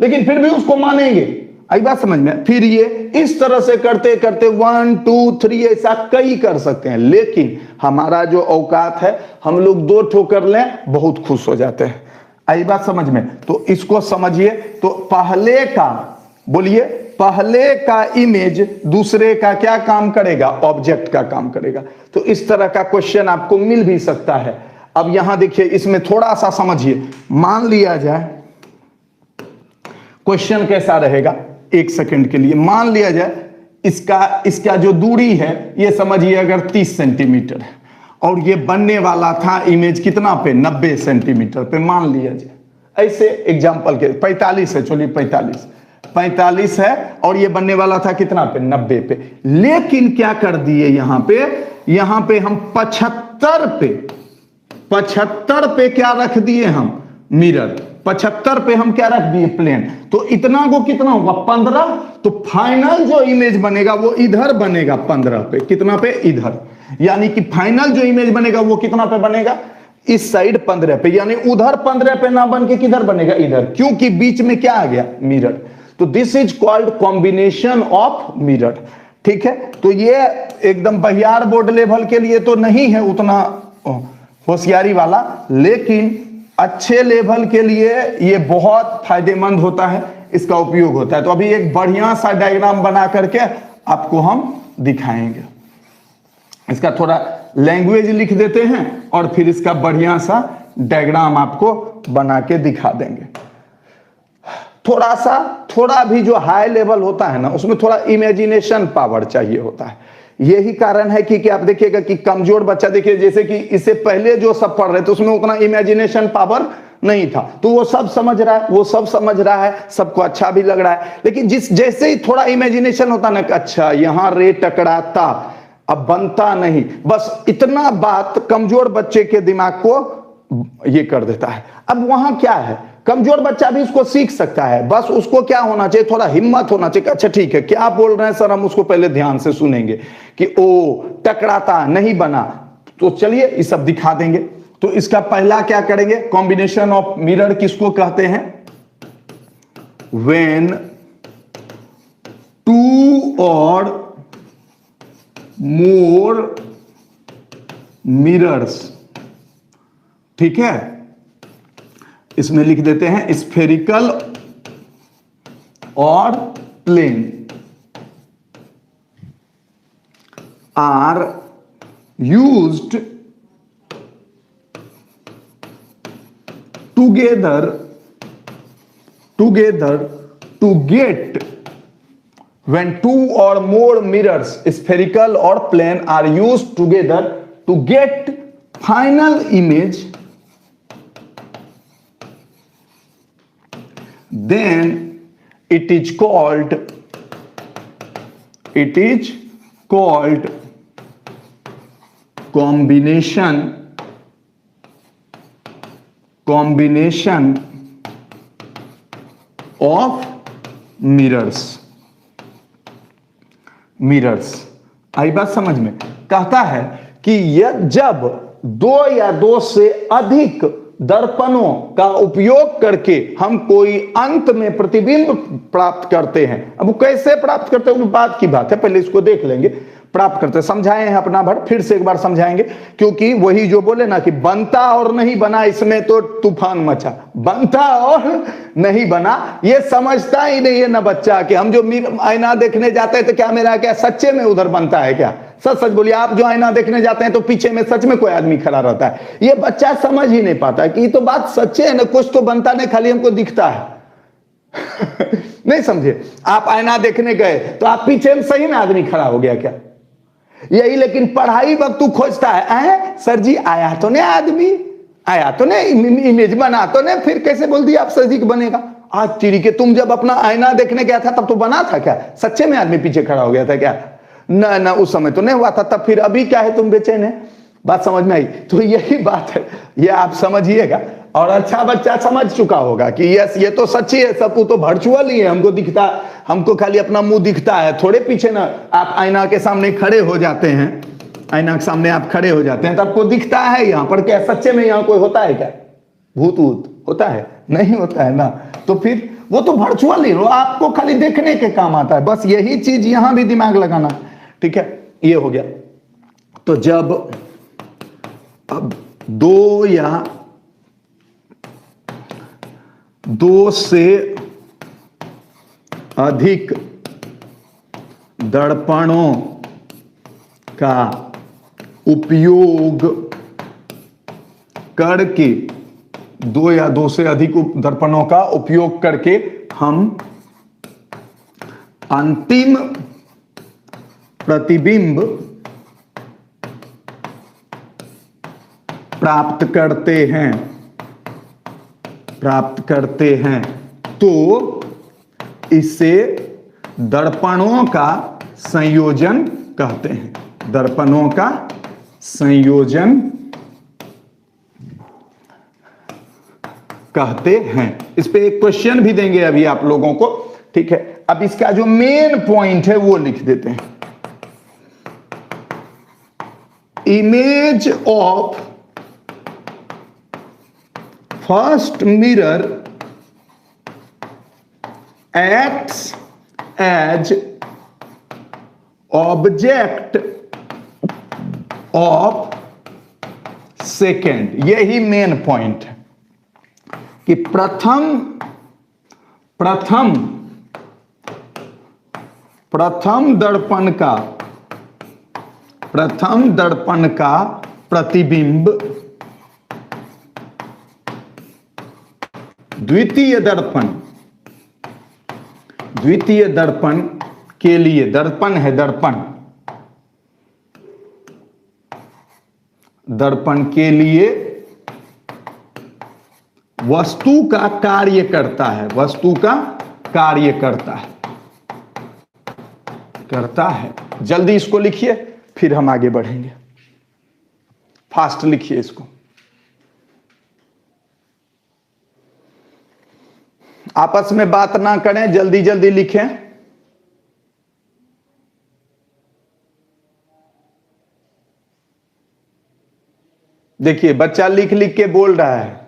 लेकिन फिर भी उसको मानेंगे। आई बात समझ में? फिर ये इस तरह से करते करते 1 2 3 ऐसा कई कर सकते हैं, लेकिन हमारा जो औकात है, हम लोग 2 ठोकर लें बहुत खुश हो जाते हैं। आई बात समझ में? तो इसको समझिए। तो पहले का, बोलिए, पहले का इमेज दूसरे का क्या काम करेगा? ऑब्जेक्ट का काम करेगा। तो इस तरह का क्वेश्चन आपको मिल भी सकता है। अब यहां देखिए, इसमें थोड़ा सा समझिए। मान लिया जाए, क्वेश्चन कैसा रहेगा, 1 सेकंड के लिए मान लिया जाए इसका जो दूरी है, ये समझिए अगर 30 सेंटीमीटर है, और ये बनने वाला था इमेज कितना पे? 90 सेंटीमीटर पे मान लिया जाए। ऐसे एग्जाम्पल के 45 है, चलिए 45 45 है और ये बनने वाला था कितना पे, 90 पे। लेकिन क्या कर दिए यहां पे हम 75 पे क्या रख दिए हम, मिरर। 75 पे हम क्या रख दिए, प्लेन। तो इतना को कितना होगा, 15। तो फाइनल जो इमेज बनेगा वो इधर बनेगा 15 पे। कितना पे, इधर। यानी कि फाइनल जो इमेज बनेगा वो कितना पे बनेगा, इस साइड 15 पे। यानी उधर 15 पे ना बन के किधर बनेगा, इधर, क्योंकि बीच में क्या आ गया, मिरर। तो this is called combination of mirror. ठीक है, तो ये एकदम बहियार बोर्ड लेवल के लिए तो नहीं है उतना होशियारी वाला, लेकिन अच्छे लेवल के लिए ये बहुत फायदेमंद होता है, इसका उपयोग होता है। तो अभी एक बढ़िया सा डायग्राम बना करके आपको हम दिखाएंगे। इसका थोड़ा लैंग्वेज लिख देते हैं और फिर इसका बढ़िया सा डायग्राम आपको बना के दिखा देंगे। थोड़ा भी जो हाई लेवल होता है ना, उसमें थोड़ा इमेजिनेशन पावर चाहिए होता है। यही कारण है कि आप देखिएगा कि कमजोर बच्चा, देखिए जैसे कि इससे पहले जो सब पढ़ रहे थे उसमें उतना इमेजिनेशन पावर नहीं था, तो वो सब समझ रहा है, सबको अच्छा भी लग रहा है। लेकिन जैसे ही थोड़ा इमेजिनेशन होता ना, अच्छा यहां रे टकराता, अब बनता नहीं, बस इतना बात कमजोर बच्चे के दिमाग को ये कर देता है। अब वहां क्या है, कमजोर बच्चा भी इसको सीख सकता है, बस उसको क्या होना चाहिए, थोड़ा हिम्मत होना चाहिए। अच्छा ठीक है, क्या बोल रहे हैं सर, हम उसको पहले ध्यान से सुनेंगे कि ओ टकराता नहीं बना, तो चलिए ये सब दिखा देंगे। तो इसका पहला क्या करेंगे, कॉम्बिनेशन ऑफ मिरर किसको कहते हैं, व्हेन टू और मोर मिरर्स। ठीक है, इसमें लिख देते हैं स्फेरिकल और plane are used together to get when two or more mirrors, spherical or plane, are used together to get final image, then it is called combination of mirrors. आई बात समझ में? कहता है कि यह जब दो या दो से अधिक दर्पणों का उपयोग करके हम कोई अंत में प्रतिबिंब प्राप्त करते हैं। अब वो कैसे प्राप्त करते हैं वो बात की बात है, पहले इसको देख लेंगे। प्राप्त करते समझाए हैं अपना भर, फिर से एक बार समझाएंगे, क्योंकि वही जो बोले ना कि बनता और नहीं बना, इसमें तो तूफान मचा। बनता और नहीं बना ये समझता ही नहीं है ना बच्चा, कि हम जो आईना देखने जाते हैं तो क्या मेरा क्या सच्चे में उधर बनता है क्या? सच सच बोलिए, आप जो आईना देखने जाते हैं तो पीछे में सच में कोई आदमी खड़ा रहता है? ये बच्चा समझ ही नहीं पाता कि ये तो बात सच्चे है ना, कुछ तो बनता नहीं, खाली हमको दिखता है। नहीं समझे? आप आईना देखने गए तो आप पीछे में सही में आदमी खड़ा हो गया क्या? यही लेकिन पढ़ाई वक्त तू खोजता है, सर जी आया तो नहीं आदमी, आया तो नहीं इमेज बना तो नहीं, फिर कैसे बोल दिया आप सर जी बनेगा? आज चिड़ी के तुम जब अपना आईना देखने गया था तब तो बना था क्या? सच्चे में आदमी पीछे खड़ा हो गया था क्या? ना ना, उस समय तो नहीं हुआ था, तब फिर अभी क्या है तुम बेचैन है? बात समझ में आई? तो यही बात है, ये आप समझिएगा। और अच्छा बच्चा समझ चुका होगा कि यस ये तो सच्ची है, सब तो वर्चुअल ही है, हमको दिखता, हमको खाली अपना मुंह दिखता है, थोड़े पीछे ना आप आईना के सामने खड़े हो जाते हैं, आईना के सामने आप खड़े हो जाते हैं तो आपको दिखता है यहाँ पर, क्या सच्चे में यहाँ कोई होता है क्या? भूत वूत होता है? नहीं होता है ना। तो फिर वो तो वर्चुअल ही, वो आपको खाली देखने के काम आता है। बस यही चीज यहां भी दिमाग लगाना। ठीक है, ये हो गया। तो जब अब दो या दो से अधिक दर्पणों का उपयोग करके, दो या दो से अधिक दर्पणों का उपयोग करके हम अंतिम प्रतिबिंब प्राप्त करते हैं, तो इसे दर्पणों का संयोजन कहते हैं। दर्पणों का संयोजन कहते हैं। इस पे एक क्वेश्चन भी देंगे अभी आप लोगों को, ठीक है। अब इसका जो मेन पॉइंट है वो लिख देते हैं। Image of first mirror acts as object of second। यही मेन पॉइंट है कि प्रथम दर्पण का प्रतिबिंब द्वितीय दर्पण के लिए, दर्पण है दर्पण के लिए वस्तु का कार्य करता है। जल्दी इसको लिखिए, फिर हम आगे बढ़ेंगे। फास्ट लिखिए इसको, आपस में बात ना करें, जल्दी जल्दी लिखें। देखिए बच्चा लिख लिख के बोल रहा है।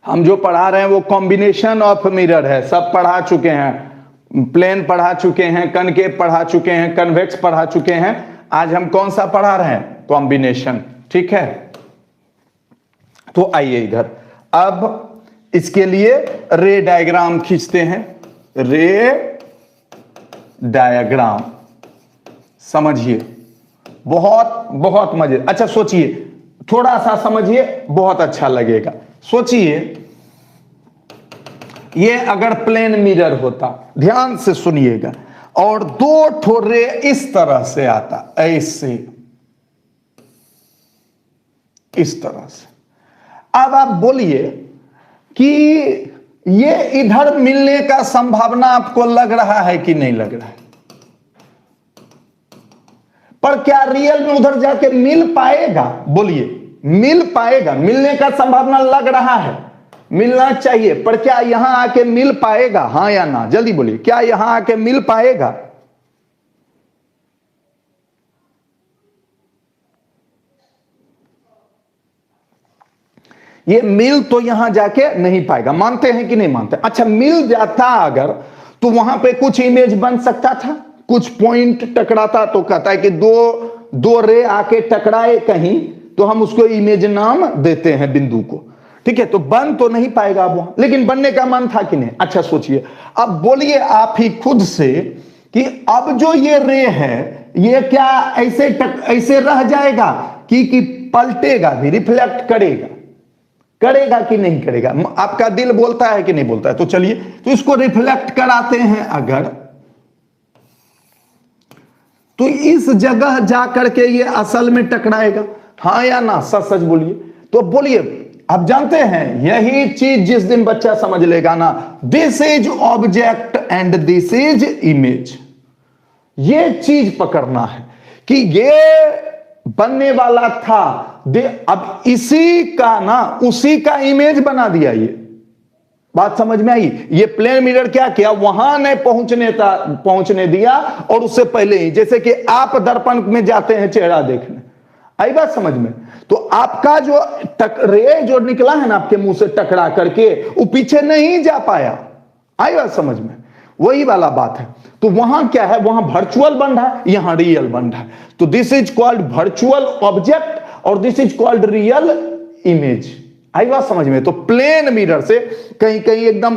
हम जो पढ़ा रहे हैं वो कॉम्बिनेशन ऑफ मिरर है। सब पढ़ा चुके हैं, प्लेन पढ़ा चुके हैं, कनकेव पढ़ा चुके हैं, कन्वेक्स पढ़ा चुके हैं। आज हम कौन सा पढ़ा रहे हैं? कॉम्बिनेशन, ठीक है। तो आइए इधर, अब इसके लिए रे डायग्राम खींचते हैं। रे डायग्राम समझिए, बहुत बहुत मजे। अच्छा सोचिए, थोड़ा सा समझिए, बहुत अच्छा लगेगा। सोचिए, ये अगर प्लेन मिरर होता, ध्यान से सुनिएगा, और दो ठोरे इस तरह से आता, ऐसे, इस तरह से। अब आप बोलिए कि ये इधर मिलने का संभावना आपको लग रहा है कि नहीं लग रहा है? पर क्या रियल में उधर जाके मिल पाएगा? बोलिए, मिल पाएगा? मिलने का संभावना लग रहा है, मिलना चाहिए, पर क्या यहां आके मिल पाएगा? हां या ना? जल्दी बोलिए, क्या यहां आके मिल पाएगा? ये मिल तो यहां जाके नहीं पाएगा, मानते हैं कि नहीं मानते? अच्छा, मिल जाता अगर, तो वहां पे कुछ इमेज बन सकता था, कुछ पॉइंट टकराता, तो कहता है कि दो रे आके टकराए कहीं, तो हम उसको इमेज नाम देते हैं बिंदु को, ठीक है। तो बन तो नहीं पाएगा अब वहां, लेकिन बनने का मन था कि नहीं? अच्छा सोचिए, अब बोलिए आप ही खुद से कि अब जो ये रे है, ये क्या ऐसे रह जाएगा कि पलटेगा भी, रिफ्लेक्ट करेगा कि नहीं करेगा? आपका दिल बोलता है कि नहीं बोलता है? तो चलिए, तो इसको रिफ्लेक्ट कराते हैं अगर, तो इस जगह जाकर के ये असल में टकराएगा, हाँ या ना? सच सच बोलिए। तो बोलिए, आप जानते हैं यही चीज जिस दिन बच्चा समझ लेगा ना, this is object and this is image, ये चीज पकड़ना है कि ये बनने वाला था, अब इसी का ना उसी का इमेज बना दिया। ये बात समझ में आई? ये प्लेन मिरर क्या किया, वहां नहीं पहुंचने दिया, और उससे पहले ही, जैसे कि आप दर्पण में जाते हैं चेहरा देखने, आई बात समझ में? तो आपका जो रे जो निकला है ना आपके मुंह से टकरा करके, वो पीछे नहीं जा पाया, आई बात समझ में? वही वाला बात है। तो वहां क्या है, वहां वर्चुअल बन रहा है, यहां रियल बन रहा है। तो this is called virtual object और this is called real image, आई बात समझ में? तो प्लेन मिरर से कहीं कहीं एकदम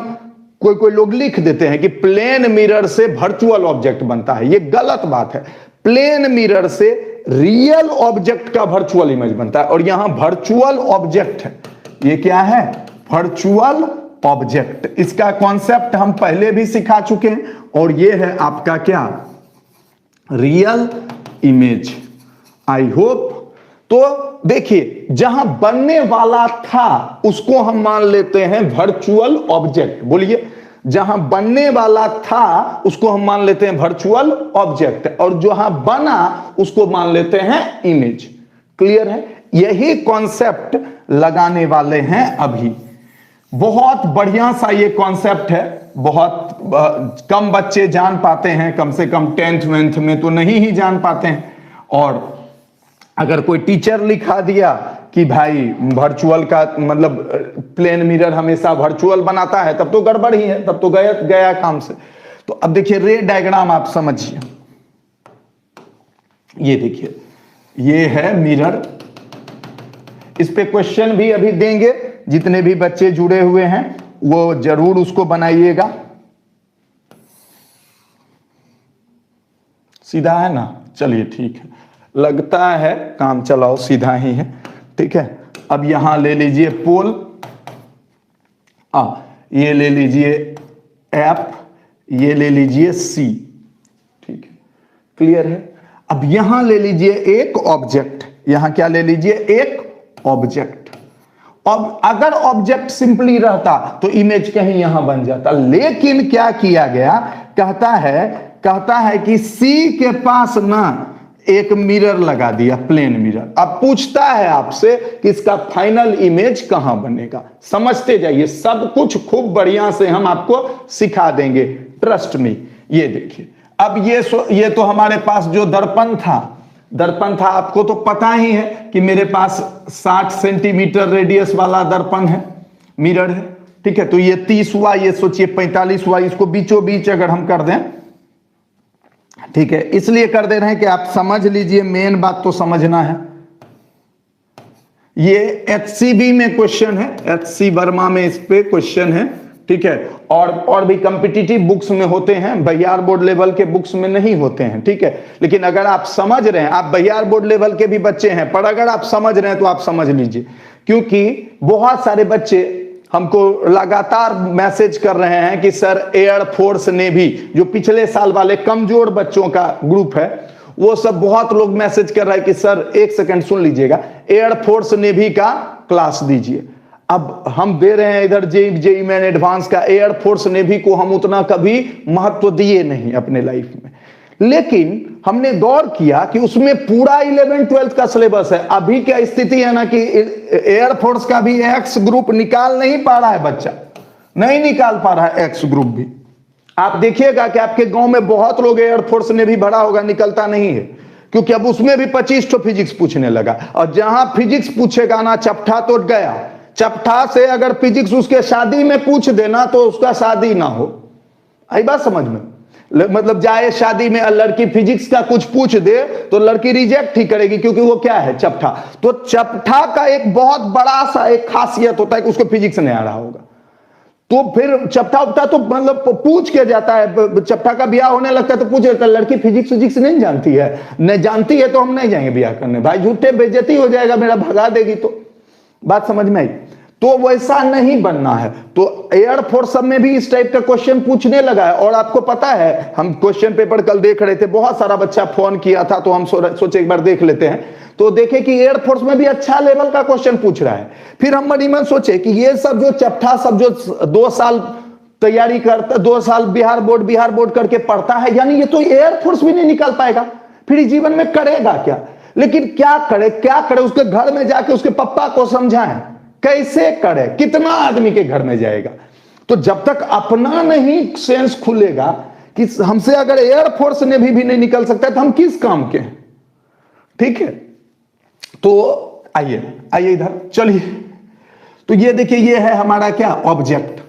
कोई लोग लिख देते हैं कि प्लेन मिरर से वर्चुअल ऑब्जेक्ट बनता है, ये गलत बात है। प्लेन मिरर से रियल ऑब्जेक्ट का वर्चुअल इमेज बनता है, और यहां वर्चुअल ऑब्जेक्ट है। ये क्या है? Virtual object. इसका कॉन्सेप्ट हम पहले भी सिखा चुके हैं, और ये है आपका क्या? Real image. आई होप तो देखिए जहां बनने वाला था उसको हम मान लेते हैं वर्चुअल ऑब्जेक्ट। बोलिए, जहां बनने वाला था उसको हम मान लेते हैं वर्चुअल ऑब्जेक्ट, और जहां बना उसको मान लेते हैं इमेज। क्लियर है? यही कॉन्सेप्ट लगाने वाले हैं अभी। बहुत बढ़िया सा ये कॉन्सेप्ट है, बहुत कम बच्चे जान पाते हैं, कम से कम 10th 12th में तो नहीं ही जान पाते हैं। और अगर कोई टीचर लिखा दिया कि भाई वर्चुअल का मतलब प्लेन मिरर हमेशा वर्चुअल बनाता है, तब तो गड़बड़ ही है, तब तो गया काम से। तो अब देखिए रे डायग्राम आप समझिए, ये देखिए ये है मिरर। इस पे क्वेश्चन भी अभी देंगे, जितने भी बच्चे जुड़े हुए हैं वो जरूर उसको बनाइएगा। सीधा है ना? चलिए ठीक है, लगता है काम चलाओ सीधा ही है। ठीक है, अब यहां ले लीजिए पोल, ये ले लीजिए एफ, ये ले लीजिए सी। ठीक है, क्लियर है? अब यहां ले लीजिए एक ऑब्जेक्ट, यहां क्या ले लीजिए? एक ऑब्जेक्ट। अब अगर ऑब्जेक्ट सिंपली रहता तो इमेज कहीं यहां बन जाता, लेकिन क्या किया गया, कहता है कि सी के पास ना एक मिरर लगा दिया, प्लेन मिरर। अब पूछता है आपसे कि इसका फाइनल इमेज कहां बनेगा। समझते जाइए, सब कुछ खूब बढ़िया से हम आपको सिखा देंगे, ट्रस्ट मी। ये देखिए, अब ये तो हमारे पास जो दर्पण था, आपको तो पता ही है कि मेरे पास 60 सेंटीमीटर रेडियस वाला दर्पण है, मिरर है। ठीक है, तो ये 30 हुआ, ये सोचिए 45 हुआ, इसको बीचों बीच अगर हम कर दें, ठीक है, इसलिए कर दे रहे हैं कि आप समझ लीजिए, मेन बात तो समझना है। ये HCB में क्वेश्चन है, HC वर्मा में इस पे क्वेश्चन है। ठीक है, और भी कॉम्पिटिटिव बुक्स में होते हैं, बहियार बोर्ड लेवल के बुक्स में नहीं होते हैं। ठीक है, लेकिन अगर आप समझ रहे हैं, आप बहियार बोर्ड लेवल के भी बच्चे हैं, पर अगर आप समझ रहे हैं तो आप समझ लीजिए, क्योंकि बहुत सारे बच्चे हमको लगातार मैसेज कर रहे हैं कि सर एयरफोर्स नेवी, जो पिछले साल वाले कमजोर बच्चों का ग्रुप है, वो सब बहुत लोग मैसेज कर रहे हैं कि सर, एक सेकंड सुन लीजिएगा, एयरफोर्स नेवी का क्लास दीजिए। अब हम दे रहे हैं इधर जेईई मेन एडवांस का, एयरफोर्स नेवी को हम उतना कभी महत्व दिए नहीं अपने लाइफ में, लेकिन हमने गौर किया कि उसमें पूरा 11th 12th का सिलेबस है। अभी क्या स्थिति है ना कि एयरफोर्स का भी एक्स ग्रुप निकाल नहीं पा रहा है, बच्चा नहीं निकाल पा रहा है एक्स ग्रुप भी। आप देखिएगा कि आपके गांव में बहुत लोग एयरफोर्स ने भी भरा होगा, निकलता नहीं है, क्योंकि अब उसमें भी 25 तो फिजिक्स पूछने लगा, और जहां फिजिक्स पूछेगा ना, चपटा तो गया। चपटा से अगर फिजिक्स उसके शादी में पूछ देना तो उसका शादी ना हो। आई बात समझ में? मतलब जाए शादी में, लड़की फिजिक्स का कुछ पूछ दे तो लड़की रिजेक्ट ही करेगी, क्योंकि वो क्या है? चपटा। तो चपटा का एक बहुत बड़ा सा एक खासियत होता है कि उसको फिजिक्स नहीं आ रहा होगा, तो फिर चपटा उपटा तो मतलब पूछ के जाता है। चपटा का ब्याह होने लगता है तो पूछ लेता है, लड़की फिजिक्स नहीं जानती है, नहीं जानती है तो हम नहीं जाएंगे ब्याह करने, भाई झूठे बेइज्जती हो जाएगा, मेरा भगा देगी। तो बात समझ में आई? तो वैसा नहीं बनना है। तो एयरफोर्स सब में भी इस टाइप का क्वेश्चन पूछने लगा है। और आपको पता है, हम क्वेश्चन पेपर कल देख रहे थे, बहुत सारा बच्चा फोन किया था, तो हम सोचे एक बार देख लेते हैं। तो देखे कि एयरफोर्स में भी अच्छा लेवल का क्वेश्चन पूछ रहा है। फिर हम मन सोचे कि ये सब जो चपटा सब जो 2 साल तैयारी करता, 2 साल बिहार बोर्ड करके पढ़ता है, यानी ये तो एयरफोर्स भी नहीं निकाल पाएगा, फिर जीवन में करेगा क्या? लेकिन क्या करे, उसके घर में जाके उसके पापा को समझाएं, कैसे करे, कितना आदमी के घर में जाएगा? तो जब तक अपना नहीं सेंस खुलेगा कि हमसे अगर एयरफोर्स ने भी नहीं निकल सकता है तो हम किस काम के हैं? ठीक है, तो आइए इधर चलिए। तो ये देखिए, ये है हमारा क्या? ऑब्जेक्ट।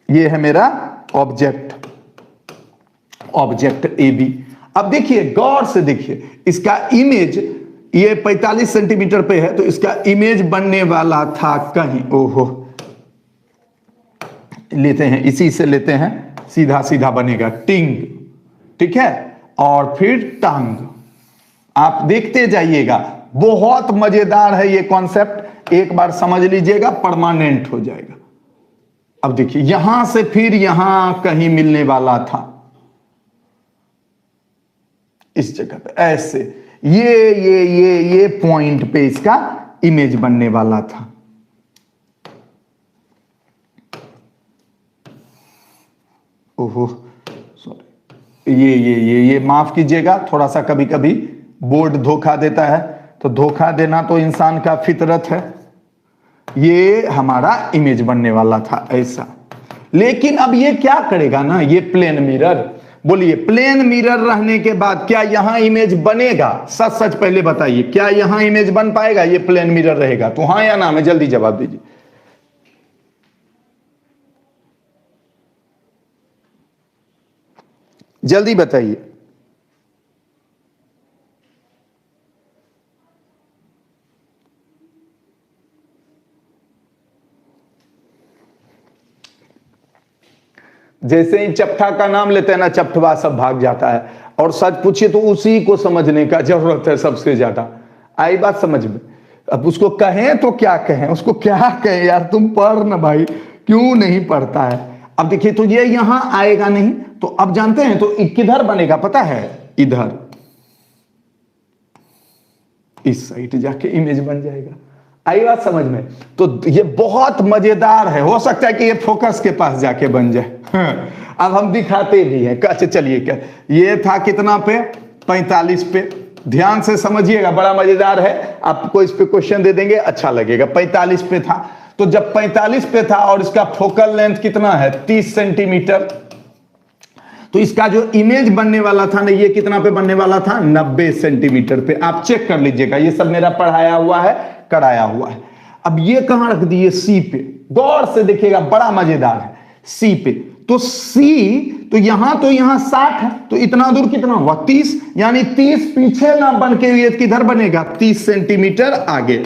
ये है मेरा ऑब्जेक्ट AB। अब देखिए, गौर से देखिए, इसका इमेज ये 45 सेंटीमीटर पे है, तो इसका इमेज बनने वाला था कहीं, ओहो, लेते हैं इसी से लेते हैं, सीधा सीधा बनेगा टिंग। ठीक है, और फिर टांग। आप देखते जाइएगा, बहुत मजेदार है ये कॉन्सेप्ट, एक बार समझ लीजिएगा, परमानेंट हो जाएगा। अब देखिए, यहां से फिर यहां कहीं मिलने वाला था, इस जगह पे ऐसे, ये पॉइंट पे इसका इमेज बनने वाला था। ओहो सॉरी, ये माफ कीजिएगा, थोड़ा सा कभी कभी बोर्ड धोखा देता है, तो धोखा देना तो इंसान का फितरत है। ये हमारा इमेज बनने वाला था ऐसा, लेकिन अब ये क्या करेगा ना, ये प्लेन मिरर, बोलिए प्लेन मिरर रहने के बाद क्या यहां इमेज बनेगा? सच सच पहले बताइए, क्या यहां इमेज बन पाएगा? ये प्लेन मिरर रहेगा तो हाँ या ना में जल्दी जवाब दीजिए। जल्दी बताइए। जैसे ही चपटा का नाम लेते हैं ना, चपटवा सब भाग जाता है, और सच पूछिए तो उसी को समझने का जरूरत है सबसे ज्यादा। आई बात समझ में? अब उसको कहें तो क्या कहें, उसको क्या कहें यार, तुम पढ़ ना भाई, क्यों नहीं पढ़ता है? अब देखिए तो ये यहां आएगा नहीं, तो अब जानते हैं तो किधर बनेगा पता है? इधर, इस साइड जाके इमेज बन जाएगा। आई बात समझ में? तो ये बहुत मजेदार है, हो सकता है कि ये फोकस के पास जाके बन जाए। अब हम दिखाते भी हैं। अच्छा चलिए, क्या ये था कितना पे? 45 पे। ध्यान से समझिएगा, बड़ा मजेदार है, आपको इस पे क्वेश्चन दे देंगे, अच्छा लगेगा। 45 पे था, तो जब 45 पे था और इसका फोकल लेंथ कितना है? 30 सेंटीमीटर, तो इसका जो इमेज बनने वाला था ना, ये कितना पे बनने वाला था? 90 सेंटीमीटर पे। आप चेक कर लीजिएगा, ये सब मेरा पढ़ाया हुआ है, कराया हुआ है। अब ये कहां रख दिए? सी पे। गौर से देखिएगा, बड़ा मजेदार है। सी पे, तो सी, तो यहां 60 है, तो इतना दूर कितना हुआ? 30, यानी 30 पीछे ना बन के ये किधर बनेगा? 30 सेंटीमीटर आगे।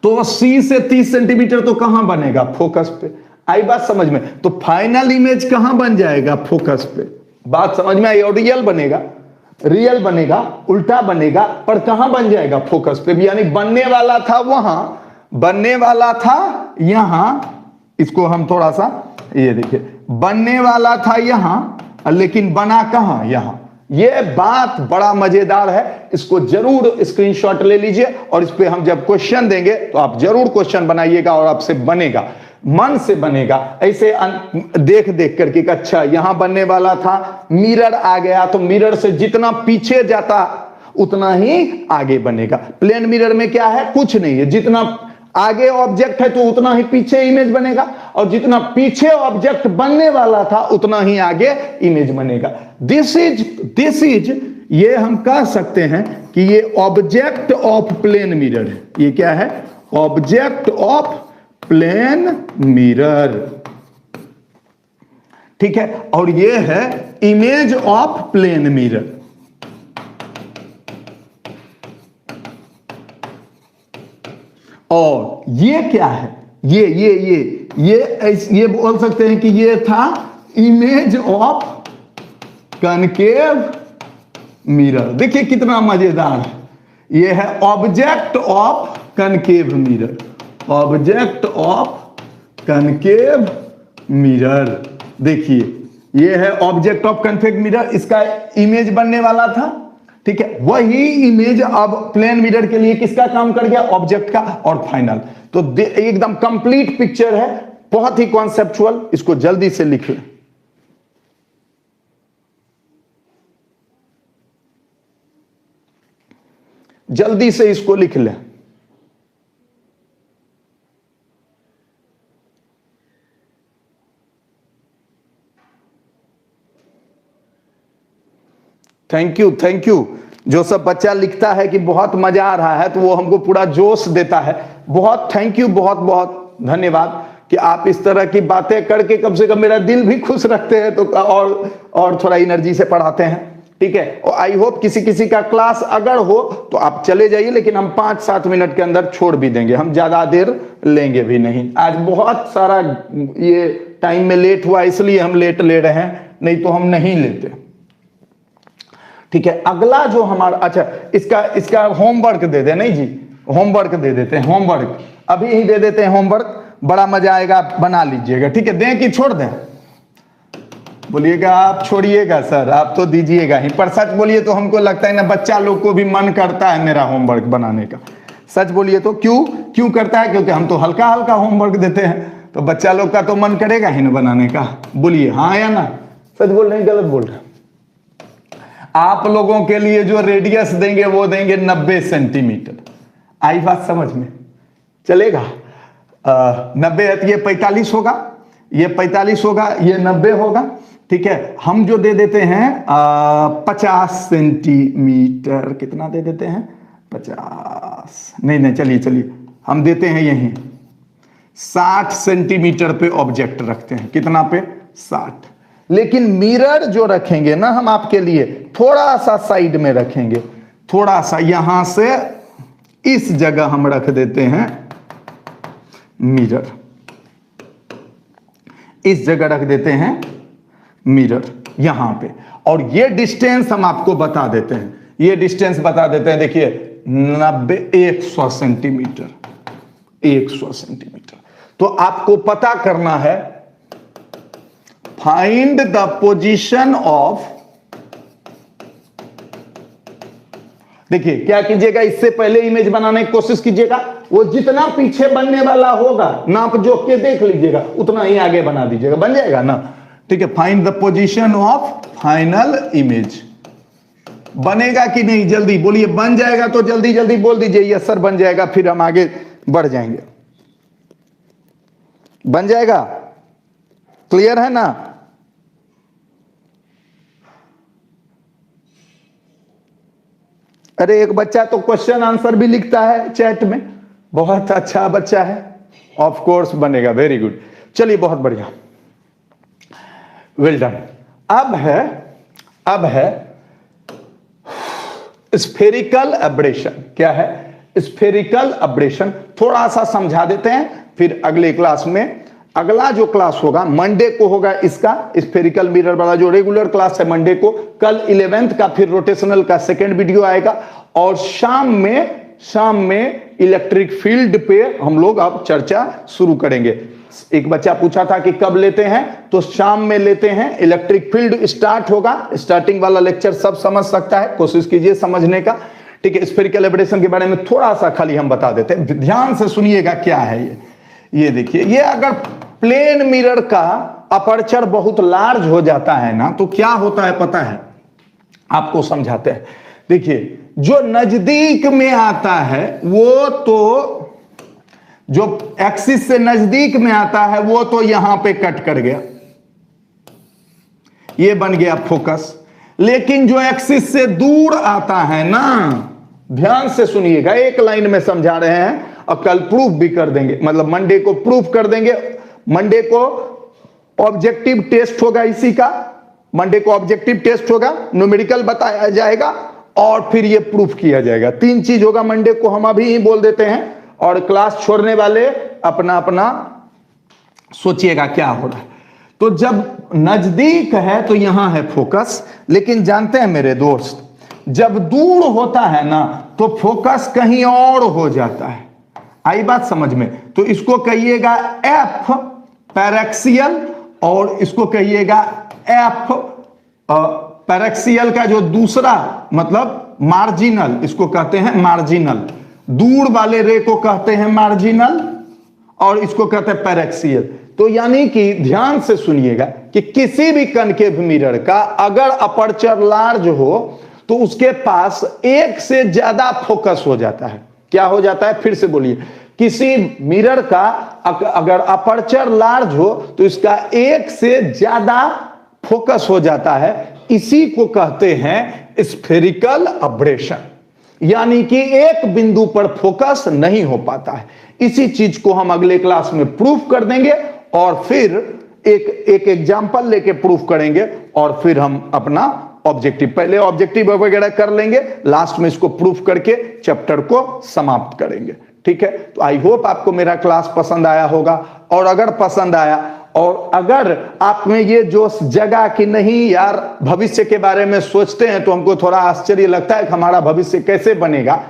तो सी से 30 सेंटीमीटर तो कहां बनेगा? फोकस पे। आई बात समझ में? तो फाइनल इमेज कहां बन जाएगा? फोकस पे। बात समझ में आई? और रियल बनेगा, रियल बनेगा, उल्टा बनेगा, पर कहां बन जाएगा? फोकस पे। यानी बनने वाला था वहां, बनने वाला था यहां, इसको हम थोड़ा सा ये देखिए, बनने वाला था यहां, लेकिन बना कहां? यहां। ये बात बड़ा मजेदार है, इसको जरूर स्क्रीनशॉट ले लीजिए, और इस पे हम जब क्वेश्चन देंगे तो आप जरूर क्वेश्चन बनाइएगा, और आपसे बनेगा, मन से बनेगा, ऐसे देख देख करके। अच्छा यहां बनने वाला था, मिरर आ गया, तो मिरर से जितना पीछे जाता उतना ही आगे बनेगा। प्लेन मिरर में क्या है? कुछ नहीं है, जितना आगे ऑब्जेक्ट है तो उतना ही पीछे इमेज बनेगा, और जितना पीछे ऑब्जेक्ट बनने वाला था उतना ही आगे इमेज बनेगा। दिस इज ये हम कह सकते हैं कि ये ऑब्जेक्ट ऑफ प्लेन मिरर है। ये क्या है? ऑब्जेक्ट ऑफ प्लेन मिरर, ठीक है। और ये है इमेज ऑफ प्लेन मिरर। और ये क्या है? ये बोल सकते हैं कि ये था इमेज ऑफ कनकेव मिरर। देखिए कितना मजेदार है। ये है object of concave mirror, object of concave mirror. देखिए ये है ऑब्जेक्ट ऑफ कनकेव मिरर, इसका इमेज बनने वाला था, ठीक है। वही इमेज अब प्लेन मिरर के लिए किसका काम कर गया? ऑब्जेक्ट का। और फाइनल, तो एकदम कंप्लीट पिक्चर है, बहुत ही कॉन्सेप्चुअल। इसको जल्दी से लिख लें, जल्दी से इसको लिख लें। Thank you, thank you. जो सब बच्चा लिखता है कि बहुत मजा आ रहा है, तो वो हमको पूरा जोश देता है। बहुत थैंक यू, बहुत बहुत धन्यवाद कि आप इस तरह की बातें करके कम से कम मेरा दिल भी खुश रखते हैं, तो और थोड़ा एनर्जी से पढ़ाते हैं, ठीक है। और आई होप किसी किसी का क्लास अगर हो तो आप चले जाइए, लेकिन हम 5-7 मिनट के अंदर छोड़ भी देंगे, हम ज्यादा देर लेंगे भी नहीं। आज बहुत सारा ये टाइम में लेट हुआ, इसलिए हम लेट ले रहे हैं, नहीं तो हम नहीं लेते, ठीक है। अगला जो हमारा, अच्छा इसका होमवर्क दे दे, नहीं जी होमवर्क दे देते हैं, होमवर्क अभी ही दे देते हैं होमवर्क, बड़ा मजा आएगा, बना लीजिएगा, ठीक है। दें कि छोड़ दें? बोलिएगा आप छोड़िएगा सर, आप तो दीजिएगा ही, पर सच बोलिए तो हमको लगता है ना बच्चा लोग को भी मन करता है मेरा होमवर्क बनाने का। सच बोलिए तो क्यों करता है? क्योंकि हम तो हल्का हल्का होमवर्क देते हैं, तो बच्चा लोग का तो मन करेगा ही ना बनाने का। बोलिए हाँ या ना? सच बोल रहे हैं गलत बोल रहे हैं? आप लोगों के लिए जो रेडियस देंगे वो देंगे 90 सेंटीमीटर। आई बात समझ में? चलेगा? 90 है तो ये 45 होगा, ये 45 होगा, ये 90 होगा, ठीक है। हम जो दे देते हैं 50 सेंटीमीटर, कितना दे देते हैं? 50 नहीं, चलिए हम देते हैं यहीं 60 सेंटीमीटर पे ऑब्जेक्ट रखते हैं। कितना पे? 60। लेकिन मिरर जो रखेंगे ना हम आपके लिए, थोड़ा सा साइड में रखेंगे, थोड़ा सा यहां से इस जगह हम रख देते हैं मिरर, इस जगह रख देते हैं मिरर यहां पे। और ये डिस्टेंस हम आपको बता देते हैं, ये डिस्टेंस बता देते हैं। देखिए 90 100 सेंटीमीटर, 100 सेंटीमीटर। तो आपको पता करना है फाइंड द पोजीशन ऑफ, देखिए क्या कीजिएगा, इससे पहले इमेज बनाने की कोशिश कीजिएगा, वो जितना पीछे बनने वाला होगा नाप जोख के देख लीजिएगा, उतना ही आगे बना दीजिएगा, बन जाएगा ना? ठीक है। Find the position of final image. बनेगा कि नहीं? जल्दी बोलिए। बन जाएगा तो जल्दी जल्दी बोल दीजिए यस सर बन जाएगा, फिर हम आगे बढ़ जाएंगे। बन जाएगा? क्लियर है ना? अरे एक बच्चा तो क्वेश्चन आंसर भी लिखता है चैट में, बहुत अच्छा बच्चा है। ऑफ कोर्स बनेगा, वेरी गुड। चलिए बहुत बढ़िया, वेल डन। अब है स्फेरिकल एब्रेशन। क्या है? Spherical aberration. थोड़ा सा समझा देते हैं, फिर अगले क्लास में, अगला जो क्लास होगा मंडे को होगा इसका, स्फेरिकल मिरर वाला जो रेगुलर क्लास है मंडे को। कल 11th का फिर रोटेशनल का सेकंड वीडियो आएगा, और शाम में इलेक्ट्रिक फील्ड पे हम लोग अब चर्चा शुरू करेंगे। एक बच्चा पूछा था कि कब लेते हैं, तो शाम में लेते हैं। इलेक्ट्रिक फील्ड स्टार्ट होगा, स्टार्टिंग वाला लेक्चर सब समझ सकता है, कोशिश कीजिए समझने का, ठीक है। स्फेरिकल एब्रेशन के बारे में थोड़ा सा खाली हम बता देते हैं, ध्यान से सुनिएगा क्या है ये देखिए, ये अगर प्लेन मिरर का अपर्चर बहुत लार्ज हो जाता है ना, तो क्या होता है पता है? आपको समझाते हैं। देखिए जो नजदीक में आता है वो तो, जो एक्सिस से नजदीक में आता है वो तो यहां पे कट कर गया, ये बन गया फोकस। लेकिन जो एक्सिस से दूर आता है ना, ध्यान से सुनिएगा, एक लाइन में समझा रहे हैं और कल प्रूफ भी कर देंगे, मतलब मंडे को प्रूफ कर देंगे। मंडे को ऑब्जेक्टिव टेस्ट होगा इसी का, मंडे को ऑब्जेक्टिव टेस्ट होगा, न्यूमेरिकल बताया जाएगा और फिर ये प्रूफ किया जाएगा। 3 चीज होगा मंडे को, हम अभी ही बोल देते हैं, और क्लास छोड़ने वाले अपना अपना सोचिएगा क्या हो रहा है। तो जब नजदीक है तो यहां है फोकस, लेकिन जानते हैं मेरे दोस्त, जब दूर होता है ना तो फोकस कहीं और हो जाता है। आई बात समझ में? तो इसको कहिएगा एफ पैरेक्सियल, और इसको कहिएगा एफ पैरेक्सियल का जो दूसरा मतलब मार्जिनल, इसको कहते हैं मार्जिनल। दूर वाले रे को कहते हैं मार्जिनल, और इसको कहते हैं पैरेक्सियल। तो यानी कि ध्यान से सुनिएगा कि किसी भी कनकेव मिरर का अगर अपर्चर लार्ज हो तो उसके पास एक से ज्यादा फोकस हो जाता है। क्या हो जाता है? फिर से बोलिए। किसी मिरर का अगर अपर्चर लार्ज हो तो इसका एक से ज्यादा फोकस हो जाता है, इसी को कहते हैं स्फेरिकल एब्रेशन। यानी कि एक बिंदु पर फोकस नहीं हो पाता है। इसी चीज को हम अगले क्लास में प्रूफ कर देंगे, और फिर एक एग्जांपल लेके प्रूफ करेंगे, और फिर हम अपना ऑब्जेक्टिव, पहले ऑब्जेक्टिव वगैरह कर लेंगे, लास्ट में इसको प्रूफ करके चैप्टर को समाप्त करेंगे। ठीक है? तो आई होप आपको मेरा क्लास पसंद आया होगा, और अगर पसंद आया, और अगर आप में ये जोश जगा कि नहीं यार भविष्य के बारे में सोचते हैं, तो हमको थोड़ा आश्चर्य लगता है कि हमारा भविष्य कैसे बनेगा,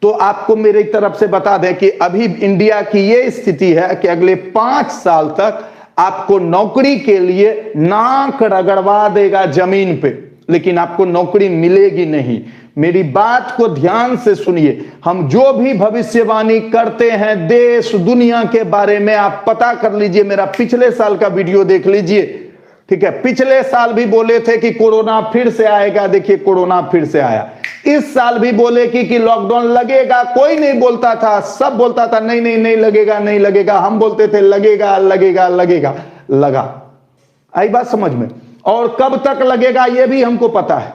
तो आपको मेरी तरफ से बता दें कि अभी इंडिया की ये स्थिति है कि अगले 5 साल तक आपको नौकरी के लिए नाक रगड़वा देगा जमीन पे, लेकिन आपको नौकरी मिलेगी नहीं। मेरी बात को ध्यान से सुनिए। हम जो भी भविष्यवाणी करते हैं देश दुनिया के बारे में, आप पता कर लीजिए, मेरा पिछले साल का वीडियो देख लीजिए, ठीक है। पिछले साल भी बोले थे कि कोरोना फिर से आएगा, देखिए कोरोना फिर से आया। इस साल भी बोले कि लॉकडाउन लगेगा, कोई नहीं बोलता था, सब बोलता था नहीं नहीं नहीं लगेगा, नहीं लगेगा। हम बोलते थे लगेगा लगेगा लगेगा, लगा। आई बात समझ में? और कब तक लगेगा ये भी हमको पता है।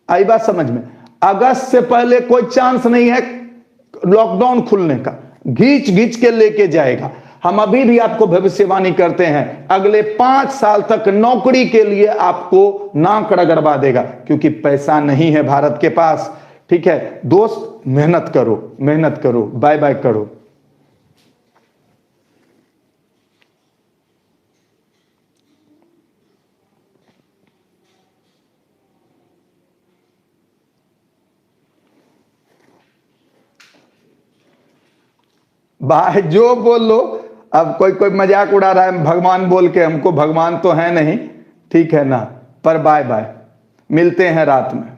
आई बात समझ में? अगस्त से पहले कोई चांस नहीं है लॉकडाउन खुलने का, घींच घींच के लेके जाएगा। हम अभी भी आपको भविष्यवाणी करते हैं, अगले 5 साल तक नौकरी के लिए आपको नाक रगड़वा देगा, क्योंकि पैसा नहीं है भारत के पास। ठीक है दोस्त, मेहनत करो, मेहनत करो, बाय बाय करो। भाई जो बोल लो, अब कोई कोई मजाक उड़ा रहा है भगवान बोल के, हमको भगवान तो है नहीं, ठीक है ना। पर बाय बाय, मिलते हैं रात में।